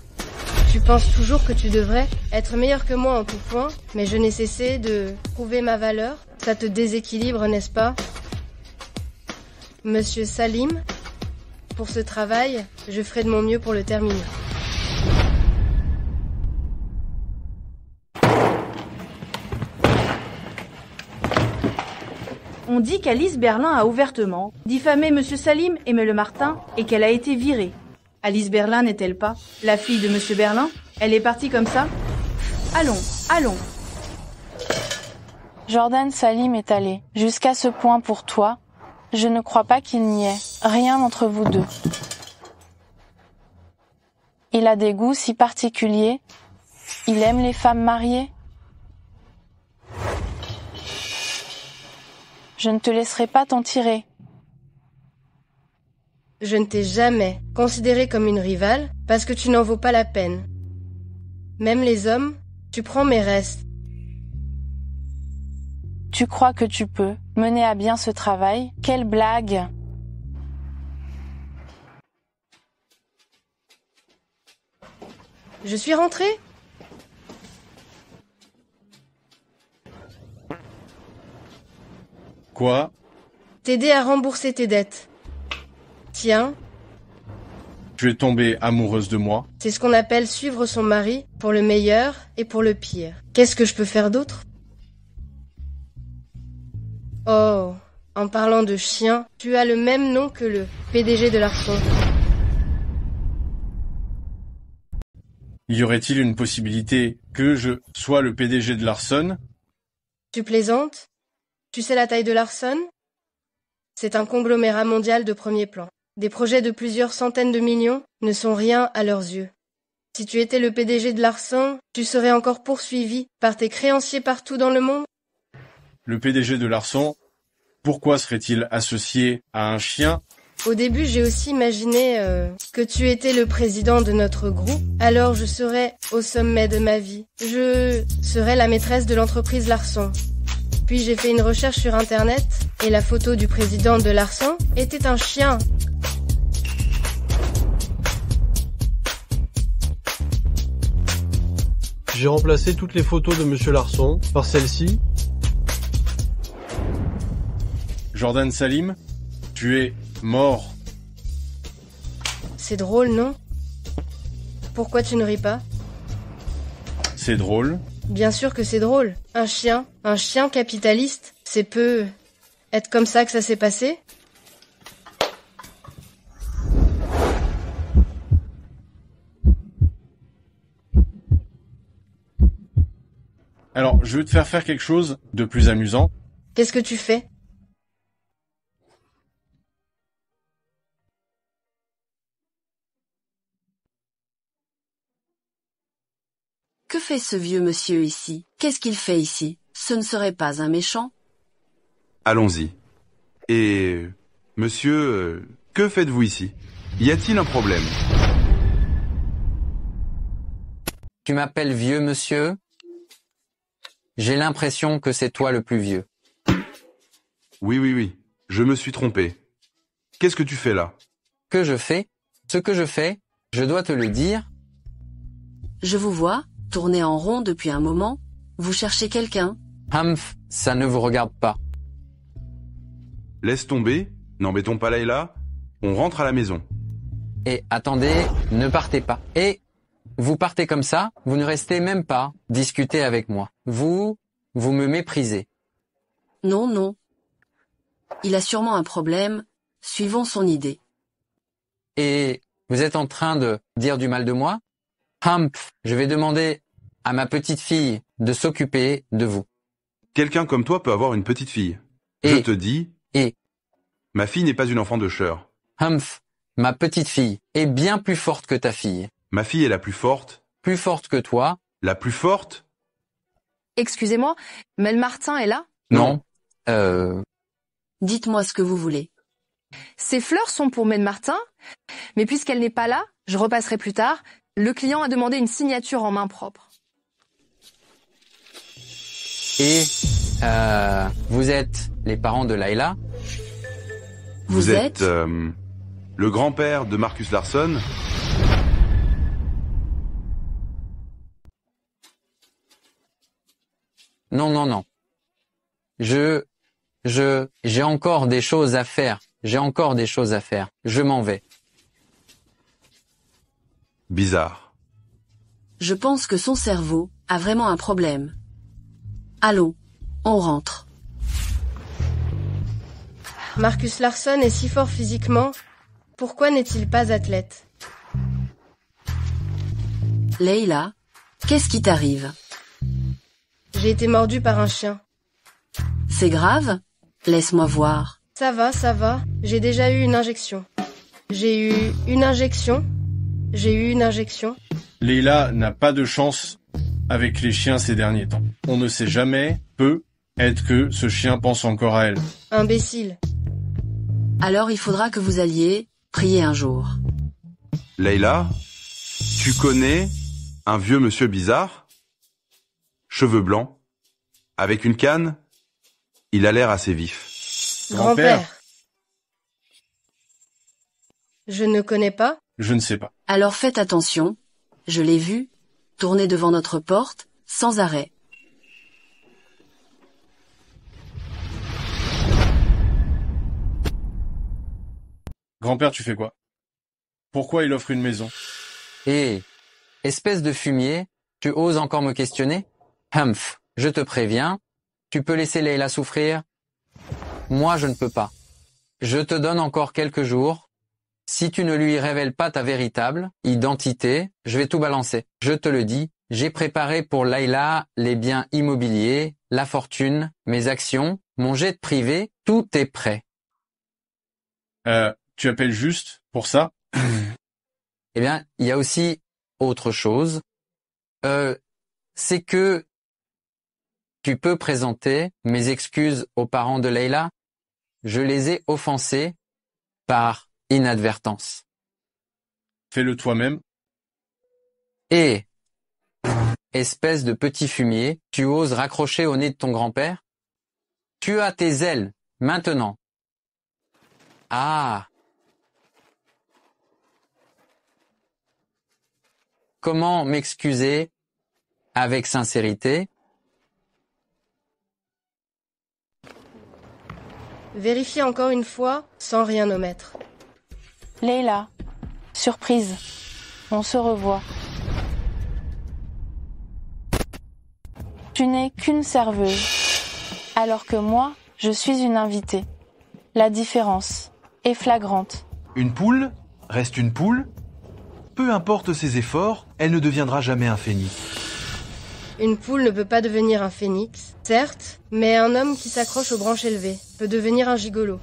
Tu penses toujours que tu devrais être meilleur que moi en tout point, mais je n'ai cessé de prouver ma valeur. Ça te déséquilibre, n'est-ce pas? Monsieur Salim, pour ce travail, je ferai de mon mieux pour le terminer. On dit qu'Alice Berlin a ouvertement diffamé Monsieur Salim et M. Martin et qu'elle a été virée. Alice Berlin n'est-elle pas la fille de Monsieur Berlin? Elle est partie comme ça? Allons, allons. Jordan Salim est allé jusqu'à ce point pour toi. Je ne crois pas qu'il n'y ait rien entre vous deux. Il a des goûts si particuliers. Il aime les femmes mariées. Je ne te laisserai pas t'en tirer. Je ne t'ai jamais considérée comme une rivale parce que tu n'en vaux pas la peine. Même les hommes, tu prends mes restes. Tu crois que tu peux mener à bien ce travail? Quelle blague! Je suis rentrée? Quoi? T'aider à rembourser tes dettes. Tiens. Tu es tombée amoureuse de moi? C'est ce qu'on appelle suivre son mari pour le meilleur et pour le pire. Qu'est-ce que je peux faire d'autre? Oh, en parlant de chien, tu as le même nom que le PDG de Larson. Y aurait-il une possibilité que je sois le PDG de Larson? Tu plaisantes? Tu sais la taille de Larson? C'est un conglomérat mondial de premier plan. Des projets de plusieurs centaines de millions ne sont rien à leurs yeux. Si tu étais le PDG de Larson, tu serais encore poursuivi par tes créanciers partout dans le monde? Le PDG de Larson, pourquoi serait-il associé à un chien? Au début, j'ai aussi imaginé que tu étais le président de notre groupe. Alors je serais au sommet de ma vie. Je serais la maîtresse de l'entreprise Larson. Puis j'ai fait une recherche sur Internet et la photo du président de Larson était un chien. J'ai remplacé toutes les photos de Monsieur Larson par celle-ci. Jordan Salim, tu es mort. C'est drôle, non? Pourquoi tu ne ris pas? C'est drôle. Bien sûr que c'est drôle. Un chien capitaliste, c'est peu être comme ça que ça s'est passé? Alors, je vais te faire quelque chose de plus amusant. Qu'est-ce que tu fais? Que fait ce vieux monsieur ici? Qu'est-ce qu'il fait ici? Ce ne serait pas un méchant? Allons-y. Et... monsieur, que faites-vous ici? Y a-t-il un problème? Tu m'appelles vieux monsieur? J'ai l'impression que c'est toi le plus vieux. Oui. Je me suis trompé. Qu'est-ce que tu fais là? Que je fais? Ce que je fais, je dois te le dire. Je vous vois, tourner en rond depuis un moment. Vous cherchez quelqu'un? Humph, ça ne vous regarde pas. Laisse tomber, n'embêtons pas Layla, on rentre à la maison. Et attendez, ne partez pas. Et vous partez comme ça, vous ne restez même pas discuter avec moi. Vous me méprisez. Non. Il a sûrement un problème. Suivons son idée. Et vous êtes en train de dire du mal de moi? Humph, je vais demander à ma petite fille de s'occuper de vous. Quelqu'un comme toi peut avoir une petite fille. Je te dis... Ma fille n'est pas une enfant de chœur. Humph, ma petite fille est bien plus forte que ta fille. Ma fille est la plus forte. Plus forte que toi. La plus forte? Excusez-moi, Mel Martin est là? Non. Dites-moi ce que vous voulez. Ces fleurs sont pour Mel Martin, mais puisqu'elle n'est pas là, je repasserai plus tard. Le client a demandé une signature en main propre. Et vous êtes les parents de Layla? Vous êtes le grand-père de Marcus Larson? Non. J'ai encore des choses à faire. Je m'en vais. Bizarre. Je pense que son cerveau a vraiment un problème. Allons, on rentre. Marcus Larson est si fort physiquement, pourquoi n'est-il pas athlète? Leila, qu'est-ce qui t'arrive? J'ai été mordue par un chien. C'est grave? Laisse-moi voir. Ça va, j'ai déjà eu une injection. J'ai eu une injection. Leila n'a pas de chance avec les chiens ces derniers temps. On ne sait jamais, peut être que ce chien pense encore à elle. Imbécile. Alors il faudra que vous alliez prier un jour. Leila, tu connais un vieux monsieur bizarre? Cheveux blancs, avec une canne? Il a l'air assez vif. Grand-père. Je ne connais pas. Je ne sais pas. Alors faites attention, je l'ai vu, tourner devant notre porte, sans arrêt. Grand-père, tu fais quoi? Pourquoi il offre une maison? Hé, espèce de fumier, tu oses encore me questionner? Humph, je te préviens, tu peux laisser Leila souffrir? Moi, je ne peux pas. Je te donne encore quelques jours. Si tu ne lui révèles pas ta véritable identité, je vais tout balancer. Je te le dis, j'ai préparé pour Leila les biens immobiliers, la fortune, mes actions, mon jet privé, tout est prêt. Tu appelles juste pour ça? Eh bien, il y a aussi autre chose. C'est que tu peux présenter mes excuses aux parents de Leila. Je les ai offensés par inadvertance. Fais-le toi-même. Et, espèce de petit fumier, tu oses raccrocher au nez de ton grand-père? Tu as tes ailes, maintenant. Ah! Comment m'excuser avec sincérité? Vérifiez encore une fois, sans rien omettre. Leila, surprise, on se revoit. Tu n'es qu'une serveuse, alors que moi, je suis une invitée. La différence est flagrante. Une poule reste une poule. Peu importe ses efforts, elle ne deviendra jamais un phénix. Une poule ne peut pas devenir un phénix, certes, mais un homme qui s'accroche aux branches élevées peut devenir un gigolo.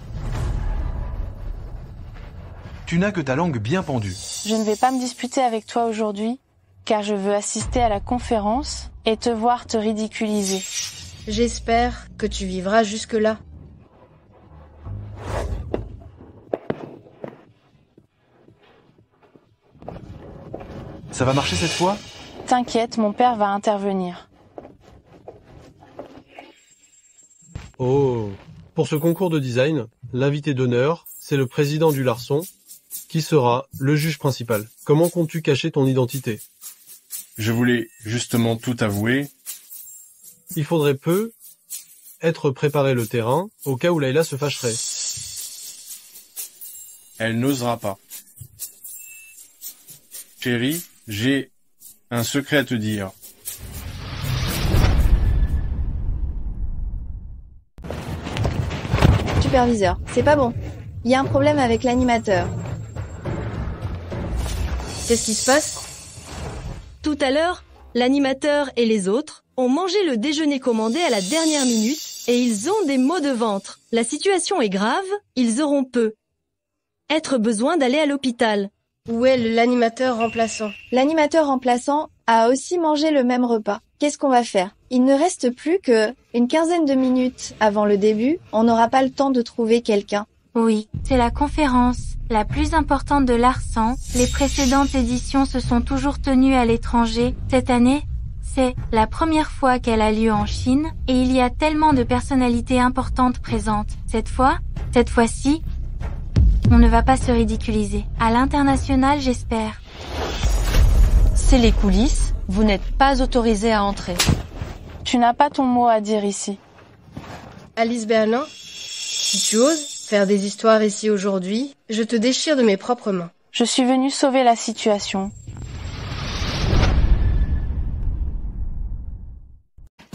Tu n'as que ta langue bien pendue. Je ne vais pas me disputer avec toi aujourd'hui, car je veux assister à la conférence et te voir te ridiculiser. J'espère que tu vivras jusque-là. Ça va marcher cette fois? T'inquiète, mon père va intervenir. Oh, pour ce concours de design, l'invité d'honneur, c'est le président du Larson, qui sera le juge principal. Comment comptes-tu cacher ton identité? Je voulais justement tout avouer. Il faudrait être préparé le terrain au cas où Leila se fâcherait. Elle n'osera pas. Chérie, j'ai un secret à te dire. Superviseur, c'est pas bon. Il y a un problème avec l'animateur. Qu'est-ce qui se passe? Tout à l'heure, l'animateur et les autres ont mangé le déjeuner commandé à la dernière minute et ils ont des maux de ventre. La situation est grave, ils auront être besoin d'aller à l'hôpital. Où est l'animateur remplaçant? L'animateur remplaçant a aussi mangé le même repas. Qu'est-ce qu'on va faire? Il ne reste plus que une quinzaine de minutes avant le début. On n'aura pas le temps de trouver quelqu'un. Oui, c'est la conférence la plus importante de Larson. Les précédentes éditions se sont toujours tenues à l'étranger. Cette année, c'est la première fois qu'elle a lieu en Chine et il y a tellement de personnalités importantes présentes. Cette fois-ci, on ne va pas se ridiculiser. À l'international, j'espère. C'est les coulisses, vous n'êtes pas autorisé à entrer. Tu n'as pas ton mot à dire ici. Alice Berlin, si tu oses faire des histoires ici aujourd'hui, je te déchire de mes propres mains. Je suis venue sauver la situation.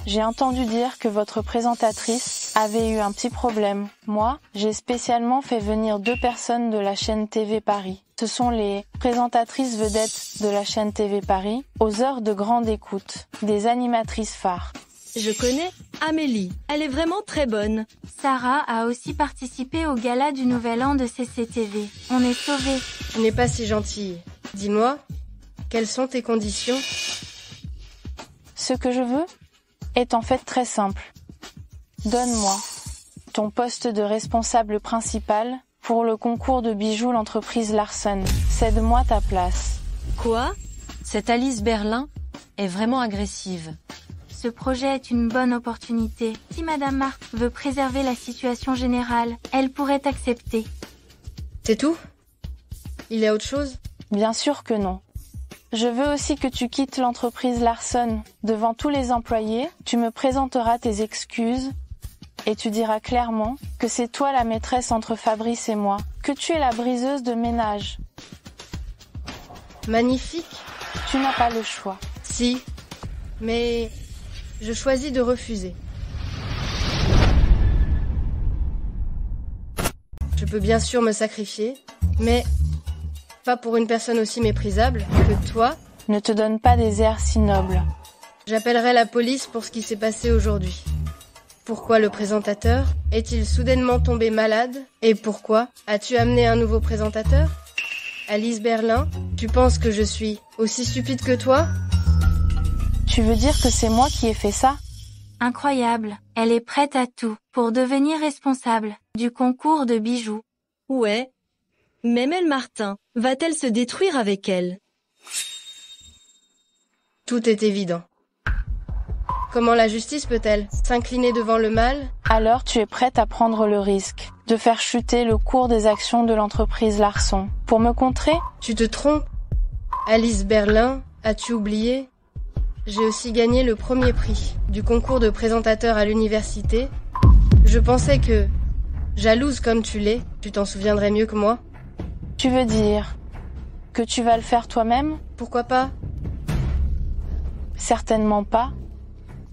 J'ai entendu dire que votre présentatrice avait eu un petit problème. Moi, j'ai spécialement fait venir 2 personnes de la chaîne TV Paris. Ce sont les présentatrices vedettes de la chaîne TV Paris, aux heures de grande écoute, des animatrices phares. Je connais Amélie, elle est vraiment très bonne. Sarah a aussi participé au gala du Nouvel An de CCTV. On est sauvés. Tu n'es pas si gentille. Dis-moi, quelles sont tes conditions? Ce que je veux est en fait très simple. Donne-moi ton poste de responsable principal pour le concours de bijoux l'entreprise Larson. Cède-moi ta place. Quoi? Cette Alice Berlin est vraiment agressive. Ce projet est une bonne opportunité. Si Madame Marthe veut préserver la situation générale, elle pourrait accepter. C'est tout? Il y a autre chose? Bien sûr que non. Je veux aussi que tu quittes l'entreprise Larson. Devant tous les employés, tu me présenteras tes excuses et tu diras clairement que c'est toi la maîtresse entre Fabrice et moi, que tu es la briseuse de ménage. Magnifique. Tu n'as pas le choix. Si, mais je choisis de refuser. Je peux bien sûr me sacrifier, mais pas pour une personne aussi méprisable que toi. Ne te donne pas des airs si nobles. J'appellerai la police pour ce qui s'est passé aujourd'hui. Pourquoi le présentateur est-il soudainement tombé malade? Et pourquoi as-tu amené un nouveau présentateur? Alice Berlin, tu penses que je suis aussi stupide que toi? Tu veux dire que c'est moi qui ai fait ça? Incroyable, elle est prête à tout pour devenir responsable du concours de bijoux. Ouais. Même elle, Martin, va-t-elle se détruire avec elle? Tout est évident. Comment la justice peut-elle s'incliner devant le mal? Alors tu es prête à prendre le risque de faire chuter le cours des actions de l'entreprise Larson pour me contrer? Tu te trompes. Alice Berlin, as-tu oublié? J'ai aussi gagné le premier prix du concours de présentateur à l'université. Je pensais que, jalouse comme tu l'es, tu t'en souviendrais mieux que moi. Tu veux dire que tu vas le faire toi-même? Pourquoi pas? Certainement pas.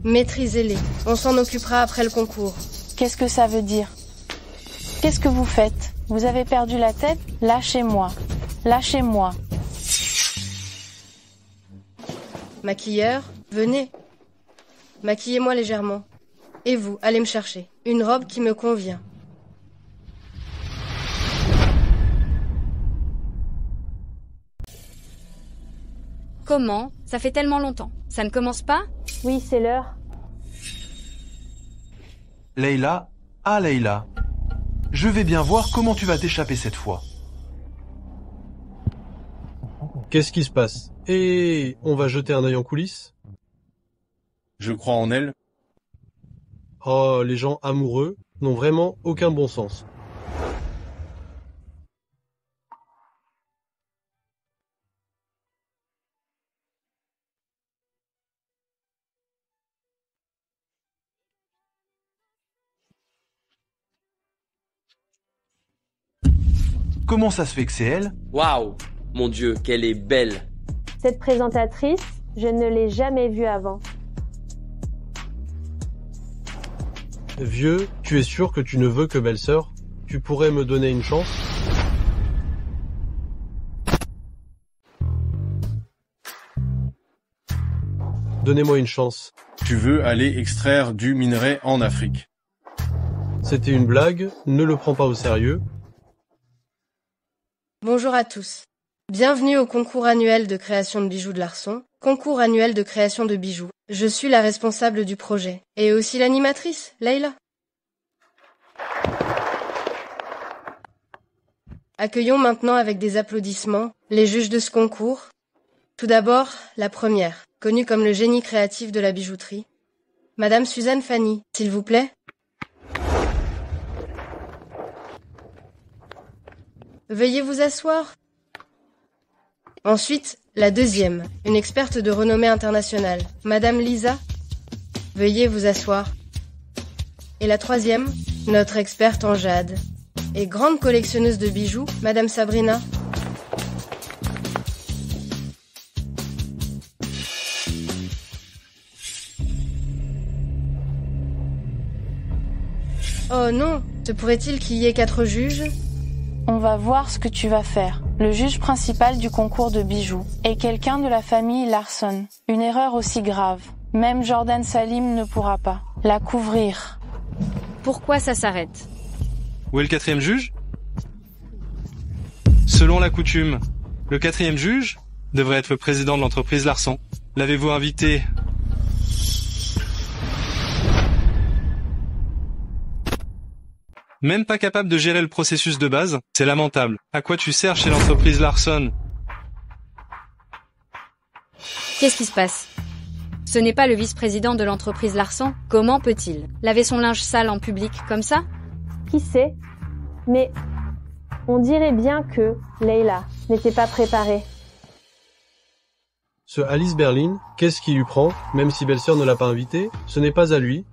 Maîtrisez-les. On s'en occupera après le concours. Qu'est-ce que ça veut dire? Qu'est-ce que vous faites? Vous avez perdu la tête? Lâchez-moi. Lâchez-moi. Maquilleur, venez. Maquillez-moi légèrement. Et vous, allez me chercher une robe qui me convient. Comment? Ça fait tellement longtemps. Ça ne commence pas? Oui, c'est l'heure. Leila, ah Leila, je vais bien voir comment tu vas t'échapper cette fois. Qu'est-ce qui se passe? Et on va jeter un œil en coulisses? Je crois en elle. Oh, les gens amoureux n'ont vraiment aucun bon sens. Comment ça se fait que c'est elle? Waouh! Mon Dieu, qu'elle est belle! Cette présentatrice, je ne l'ai jamais vue avant. Vieux, tu es sûr que tu ne veux que belle-sœur? Tu pourrais me donner une chance? Donnez-moi une chance. Tu veux aller extraire du minerai en Afrique. C'était une blague, ne le prends pas au sérieux. Bonjour à tous. Bienvenue au concours annuel de création de bijoux de Larson, concours annuel de création de bijoux. Je suis la responsable du projet, et aussi l'animatrice, Leila. Accueillons maintenant avec des applaudissements les juges de ce concours. Tout d'abord, la première, connue comme le génie créatif de la bijouterie. Madame Suzanne Fanny, s'il vous plaît. Veuillez vous asseoir. Ensuite, la deuxième, une experte de renommée internationale, Madame Lisa. Veuillez vous asseoir. Et la troisième, notre experte en jade. Et grande collectionneuse de bijoux, Madame Sabrina. Oh non, se pourrait-il qu'il y ait 4 juges? On va voir ce que tu vas faire. Le juge principal du concours de bijoux est quelqu'un de la famille Larson. Une erreur aussi grave. Même Jordan Salim ne pourra pas la couvrir. Pourquoi ça s'arrête? Où est le 4e juge? Selon la coutume, le 4e juge devrait être le président de l'entreprise Larson. L'avez-vous invité? Même pas capable de gérer le processus de base? C'est lamentable. À quoi tu sers chez l'entreprise Larson? Qu'est-ce qui se passe? Ce n'est pas le vice-président de l'entreprise Larson. Comment peut-il laver son linge sale en public comme ça? Qui sait? Mais on dirait bien que Leila n'était pas préparée. Ce Alice Berlin, qu'est-ce qui lui prend, même si Belle-Sœur ne l'a pas invité? Ce n'est pas à lui,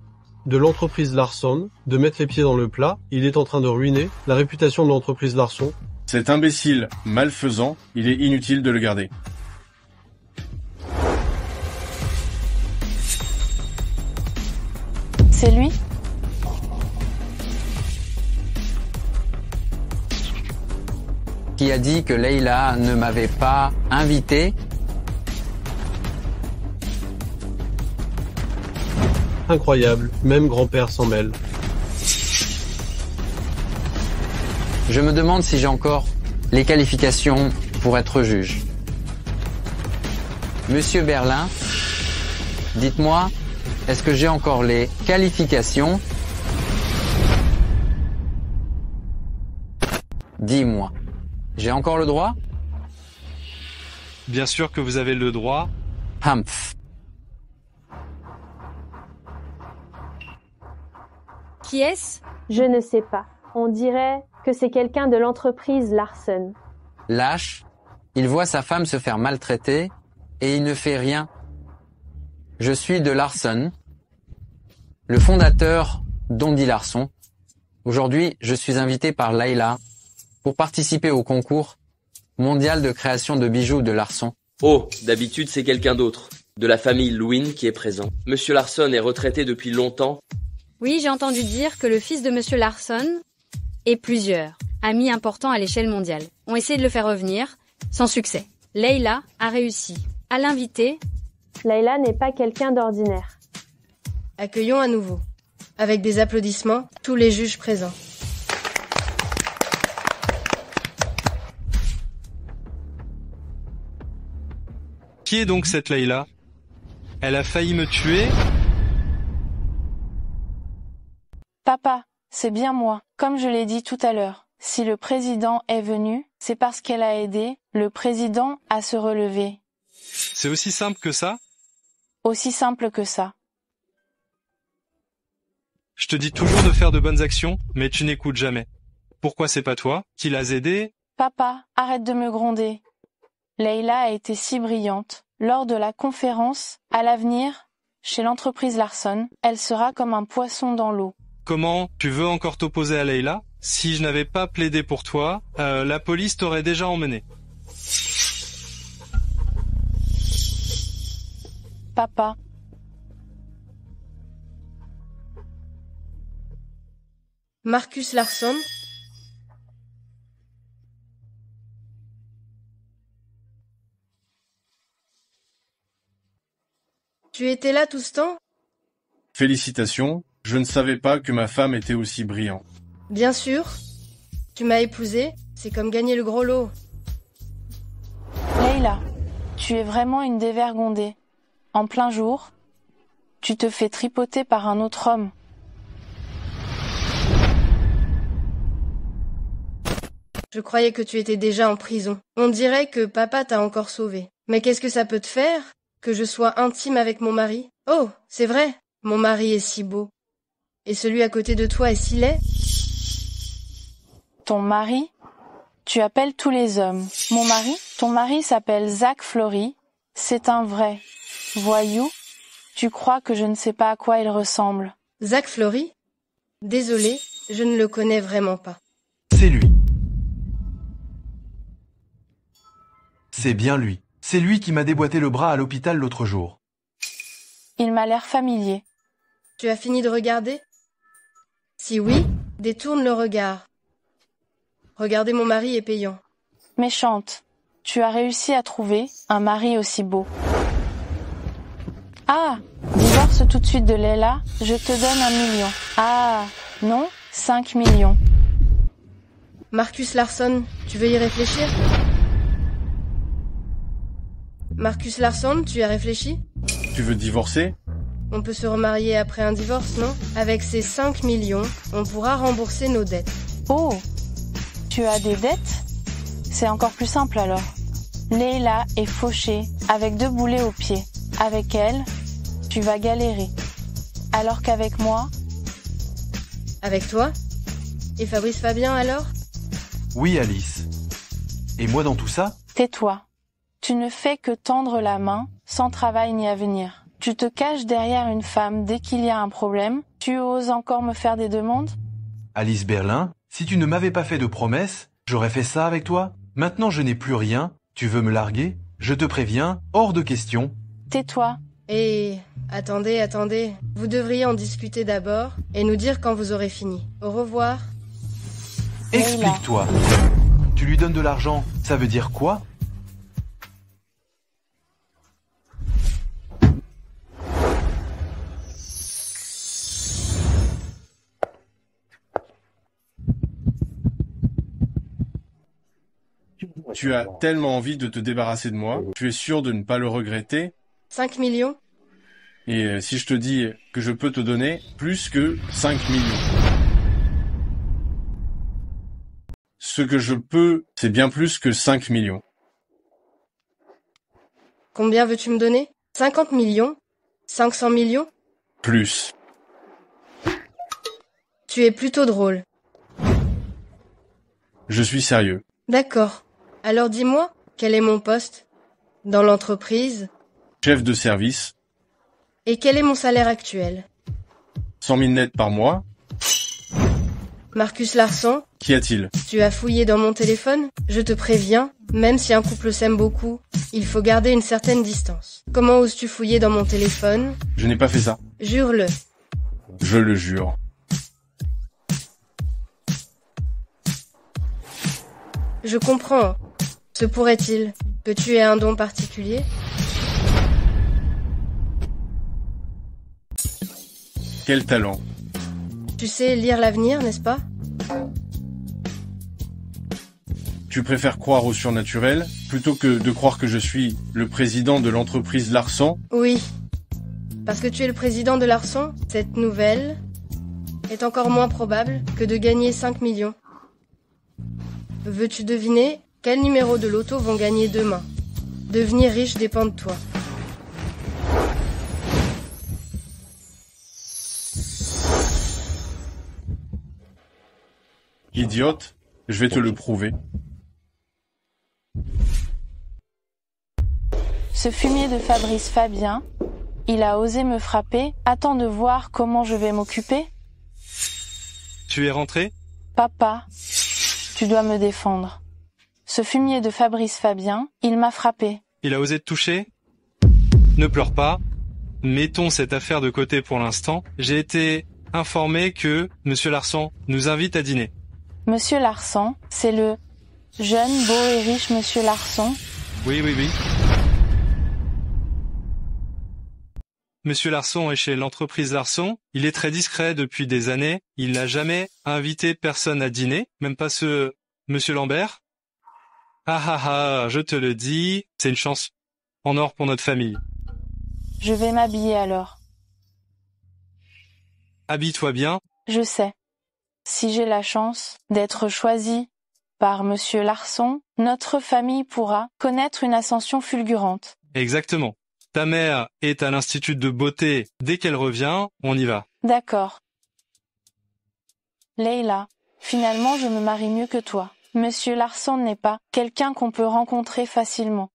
de l'entreprise Larson, de mettre les pieds dans le plat. Il est en train de ruiner la réputation de l'entreprise Larson. Cet imbécile malfaisant, il est inutile de le garder. C'est lui? Qui a dit que Leila ne m'avait pas invité? Incroyable, même grand-père s'en mêle. Je me demande si j'ai encore les qualifications pour être juge. Monsieur Berlin, dites-moi, est-ce que j'ai encore les qualifications? Dis-moi, j'ai encore le droit? Bien sûr que vous avez le droit. Humph. Qui est-ce? Je ne sais pas. On dirait que c'est quelqu'un de l'entreprise Larson. Lâche, il voit sa femme se faire maltraiter et il ne fait rien. Je suis de Larson, le fondateur d'Ondy Larson. Aujourd'hui, je suis invité par Leila pour participer au concours mondial de création de bijoux de Larson. Oh, d'habitude c'est quelqu'un d'autre, de la famille Lewin qui est présent. Monsieur Larson est retraité depuis longtemps. Oui, j'ai entendu dire que le fils de Monsieur Larson et plusieurs amis importants à l'échelle mondiale ont essayé de le faire revenir, sans succès. Leila a réussi à l'inviter. Leila n'est pas quelqu'un d'ordinaire. Accueillons à nouveau, avec des applaudissements, tous les juges présents. Qui est donc cette Leila? Elle a failli me tuer? Papa, c'est bien moi. Comme je l'ai dit tout à l'heure, si le président est venu, c'est parce qu'elle a aidé le président à se relever. C'est aussi simple que ça? Aussi simple que ça. Je te dis toujours de faire de bonnes actions, mais tu n'écoutes jamais. Pourquoi c'est pas toi qui l'as aidé? Papa, arrête de me gronder. Leila a été si brillante. Lors de la conférence, à l'avenir, chez l'entreprise Larson, elle sera comme un poisson dans l'eau. Comment tu veux encore t'opposer à Leila? Si je n'avais pas plaidé pour toi, la police t'aurait déjà emmené. Papa. Marcus Larson. Tu étais là tout ce temps? Félicitations, je ne savais pas que ma femme était aussi brillante. Bien sûr. Tu m'as épousée, c'est comme gagner le gros lot. Leila, tu es vraiment une dévergondée. En plein jour, tu te fais tripoter par un autre homme. Je croyais que tu étais déjà en prison. On dirait que papa t'a encore sauvé. Mais qu'est-ce que ça peut te faire? Que je sois intime avec mon mari? Oh, c'est vrai, mon mari est si beau. Et celui à côté de toi est si laid? Ton mari? Tu appelles tous les hommes. Mon mari? Ton mari s'appelle Zach Flory. C'est un vrai voyou. Tu crois que je ne sais pas à quoi il ressemble? Zach Flory? Désolé, je ne le connais vraiment pas. C'est lui. C'est bien lui. C'est lui qui m'a déboîté le bras à l'hôpital l'autre jour. Il m'a l'air familier. Tu as fini de regarder? Si oui, détourne le regard. Regarder mon mari est payant. Méchante. Tu as réussi à trouver un mari aussi beau. Ah, divorce tout de suite de Leila, je te donne 1 million. Ah, non, 5 millions. Marcus Larson, tu veux y réfléchir? Marcus Larson, tu y as réfléchi? Tu veux divorcer? On peut se remarier après un divorce, non? Avec ces 5 millions, on pourra rembourser nos dettes. Oh, tu as des dettes? C'est encore plus simple alors. Leila est fauchée, avec 2 boulets aux pieds. Avec elle, tu vas galérer. Alors qu'avec moi... Avec toi? Et Fabrice Fabien alors? Oui, Alice. Et moi dans tout ça? Tais-toi. Tu ne fais que tendre la main, sans travail ni avenir. Tu te caches derrière une femme dès qu'il y a un problème. Tu oses encore me faire des demandes? Alice Berlin, si tu ne m'avais pas fait de promesses, j'aurais fait ça avec toi. Maintenant je n'ai plus rien. Tu veux me larguer? Je te préviens, hors de question. Tais-toi. Et... attendez. Vous devriez en discuter d'abord et nous dire quand vous aurez fini. Au revoir. Explique-toi. Tu lui donnes de l'argent, ça veut dire quoi? Tu as tellement envie de te débarrasser de moi, tu es sûr de ne pas le regretter? 5 millions? Et si je te dis que je peux te donner plus que 5 millions? Ce que je peux, c'est bien plus que 5 millions. Combien veux-tu me donner? 50 millions? 500 millions? Plus. Tu es plutôt drôle. Je suis sérieux. D'accord. Alors dis-moi, quel est mon poste? Dans l'entreprise? Chef de service. Et quel est mon salaire actuel? 100 000 nets par mois. Marcus Larson? Qu'y a-t-il? Tu as fouillé dans mon téléphone? Je te préviens, même si un couple s'aime beaucoup, il faut garder une certaine distance. Comment oses-tu fouiller dans mon téléphone? Je n'ai pas fait ça. Jure-le. Je le jure. Je comprends. Se pourrait-il que tu aies un don particulier? Quel talent. Tu sais lire l'avenir, n'est-ce pas? Tu préfères croire au surnaturel plutôt que de croire que je suis le président de l'entreprise Larson? Oui. Parce que tu es le président de Larson, cette nouvelle est encore moins probable que de gagner 5 millions. Veux-tu deviner quel numéro de loto vont gagner demain? Devenir riche dépend de toi. Idiote, je vais te le prouver. Ce fumier de Fabrice Fabien, il a osé me frapper. Attends de voir comment je vais m'occuper. Tu es rentré? Papa, tu dois me défendre. Ce fumier de Fabrice Fabien, il m'a frappé. Il a osé te toucher? Ne pleure pas. Mettons cette affaire de côté pour l'instant. J'ai été informé que Monsieur Larson nous invite à dîner. Monsieur Larson, c'est le jeune, beau et riche Monsieur Larson. Oui. Monsieur Larson est chez l'entreprise Larson. Il est très discret depuis des années. Il n'a jamais invité personne à dîner, même pas ce Monsieur Lambert. Ah, je te le dis, c'est une chance en or pour notre famille. Je vais m'habiller alors. Habille-toi bien. Je sais. Si j'ai la chance d'être choisie par Monsieur Larson, notre famille pourra connaître une ascension fulgurante. Exactement. Ta mère est à l'institut de beauté. Dès qu'elle revient, on y va. D'accord. Leila, finalement je me marie mieux que toi. Monsieur Larson n'est pas quelqu'un qu'on peut rencontrer facilement.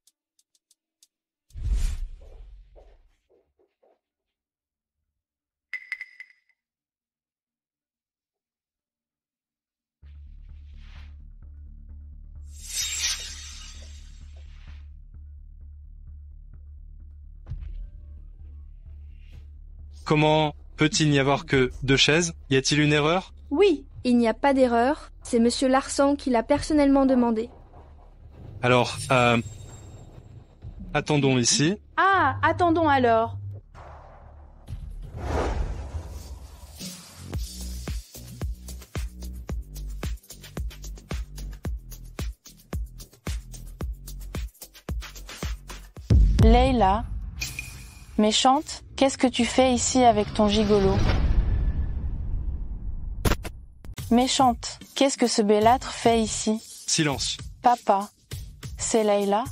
Comment peut-il n'y avoir que 2 chaises? Y a-t-il une erreur? Oui. Il n'y a pas d'erreur, c'est Monsieur Larsan qui l'a personnellement demandé. Alors, attendons ici. Ah, attendons alors. Leila, méchante, qu'est-ce que tu fais ici avec ton gigolo? Méchante, qu'est-ce que ce bellâtre fait ici? Silence. Papa, c'est Leila.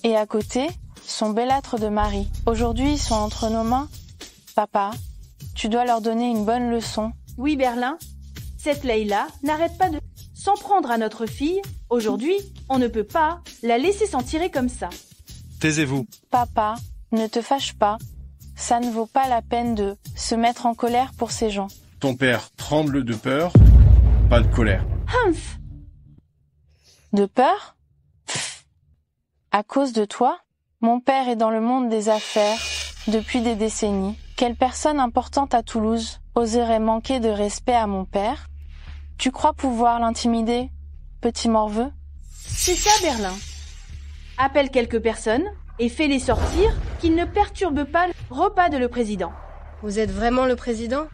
Et à côté, son bellâtre de mari. Aujourd'hui, ils sont entre nos mains. Papa, tu dois leur donner une bonne leçon. Oui, Berlin. Cette Leila n'arrête pas de s'en prendre à notre fille. Aujourd'hui, on ne peut pas la laisser s'en tirer comme ça. Taisez-vous. Papa, ne te fâche pas. Ça ne vaut pas la peine de se mettre en colère pour ces gens. Ton père tremble de peur, pas de colère. Humph! De peur? Pff. À cause de toi? Mon père est dans le monde des affaires depuis des décennies. Quelle personne importante à Toulouse oserait manquer de respect à mon père? Tu crois pouvoir l'intimider, petit morveux? C'est ça, Berlin. Appelle quelques personnes et fais-les sortir, qu'ils ne perturbent pas le repas de le président. Vous êtes vraiment le président?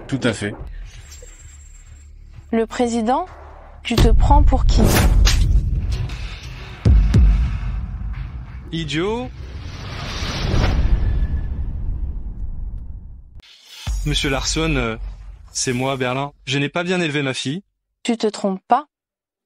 Tout à fait. Le président? Tu te prends pour qui? Idiot. Monsieur Larson, c'est moi, Berlin. Je n'ai pas bien élevé ma fille. Tu te trompes pas?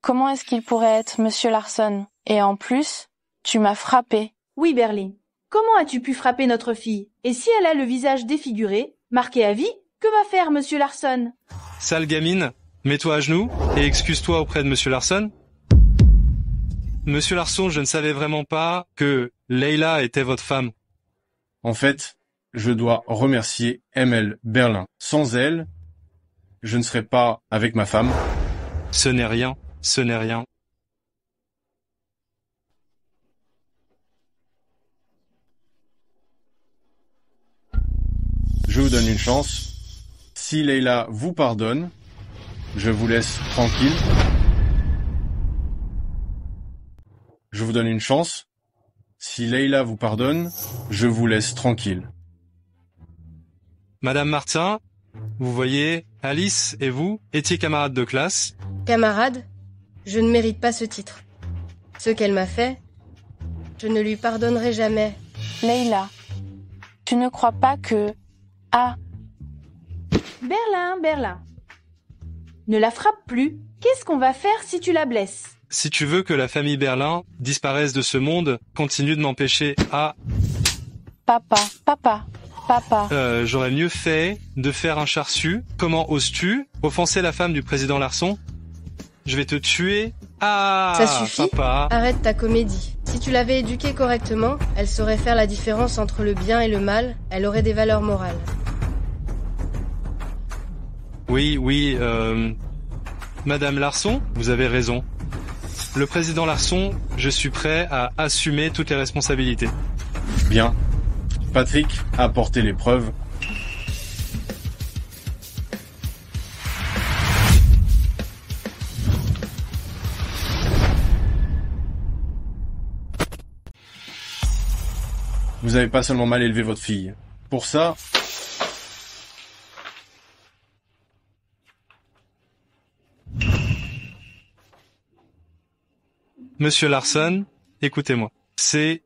Comment est-ce qu'il pourrait être Monsieur Larson? Et en plus, tu m'as frappé. Oui, Berlin. Comment as-tu pu frapper notre fille? Et si elle a le visage défiguré, marqué à vie, que va faire Monsieur Larson? Sale gamine, mets-toi à genoux et excuse-toi auprès de Monsieur Larson. Monsieur Larson, je ne savais vraiment pas que Leila était votre femme. En fait, je dois remercier ML Berlin. Sans elle, je ne serais pas avec ma femme. Ce n'est rien, ce n'est rien. Je vous donne une chance. Si Leila vous pardonne, je vous laisse tranquille. Je vous donne une chance. Si Leila vous pardonne, je vous laisse tranquille. Madame Martin, vous voyez, Alice et vous étiez camarades de classe. Camarade, je ne mérite pas ce titre. Ce qu'elle m'a fait, je ne lui pardonnerai jamais. Leila, tu ne crois pas que... Ah. Berlin. Ne la frappe plus. Qu'est-ce qu'on va faire si tu la blesses? Si tu veux que la famille Berlin disparaisse de ce monde, continue de m'empêcher à... Papa. J'aurais mieux fait de faire un charsu. Comment oses-tu offenser la femme du président Larson? Je vais te tuer. Ah, ça suffit. Papa. Arrête ta comédie. Si tu l'avais éduquée correctement, elle saurait faire la différence entre le bien et le mal. Elle aurait des valeurs morales. Oui, Madame Larson, vous avez raison. Le président Larson, je suis prêt à assumer toutes les responsabilités. Bien. Patrick a apporté les preuves. Vous avez pas seulement mal élevé votre fille. Pour ça... Monsieur Larson, écoutez-moi. C'est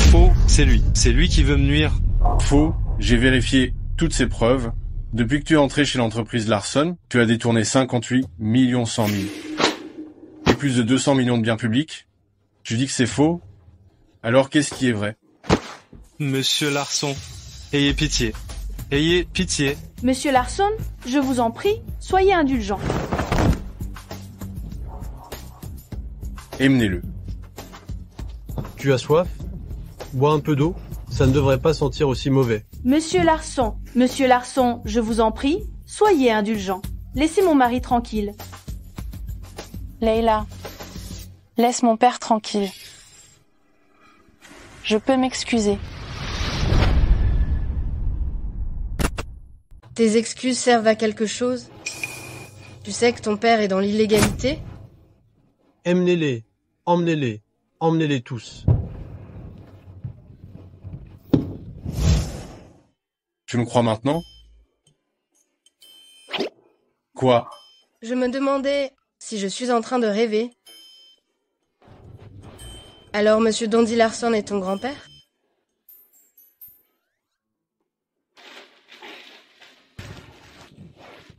faux, c'est lui. C'est lui qui veut me nuire. Faux, j'ai vérifié toutes ces preuves. Depuis que tu es entré chez l'entreprise Larson, tu as détourné 58 100 000. Et plus de 200 millions de biens publics. Tu dis que c'est faux? Alors qu'est-ce qui est vrai? Monsieur Larson, ayez pitié. Ayez pitié. Monsieur Larson, je vous en prie, soyez indulgent. Emmenez-le. Tu as soif? Bois un peu d'eau, ça ne devrait pas sentir aussi mauvais. Monsieur Larson, je vous en prie, soyez indulgent. Laissez mon mari tranquille. Leila, laisse mon père tranquille. Je peux m'excuser. Tes excuses servent à quelque chose? Tu sais que ton père est dans l'illégalité? Emmenez-les, emmenez-les, emmenez-les tous. Tu me crois maintenant? Quoi? Je me demandais si je suis en train de rêver. Alors, Monsieur Dondi Larson est ton grand-père?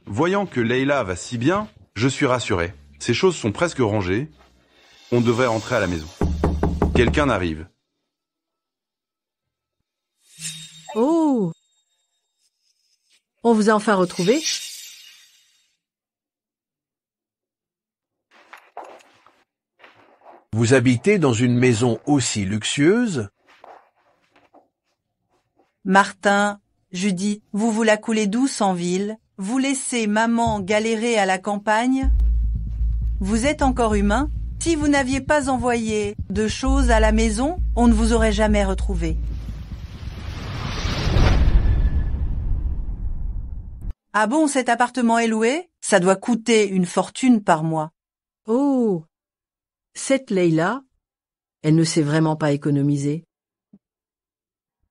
Voyant que Leila va si bien, je suis rassuré. Ses choses sont presque rangées. On devrait rentrer à la maison. Quelqu'un arrive. Oh! On vous a enfin retrouvé? Vous habitez dans une maison aussi luxueuse? Martin, Judy, vous la coulez douce en ville? Vous laissez maman galérer à la campagne? Vous êtes encore humain? Si vous n'aviez pas envoyé de choses à la maison, on ne vous aurait jamais retrouvé. Ah bon, cet appartement est loué? Ça doit coûter une fortune par mois. Oh! Cette Leila, elle ne sait vraiment pas économiser.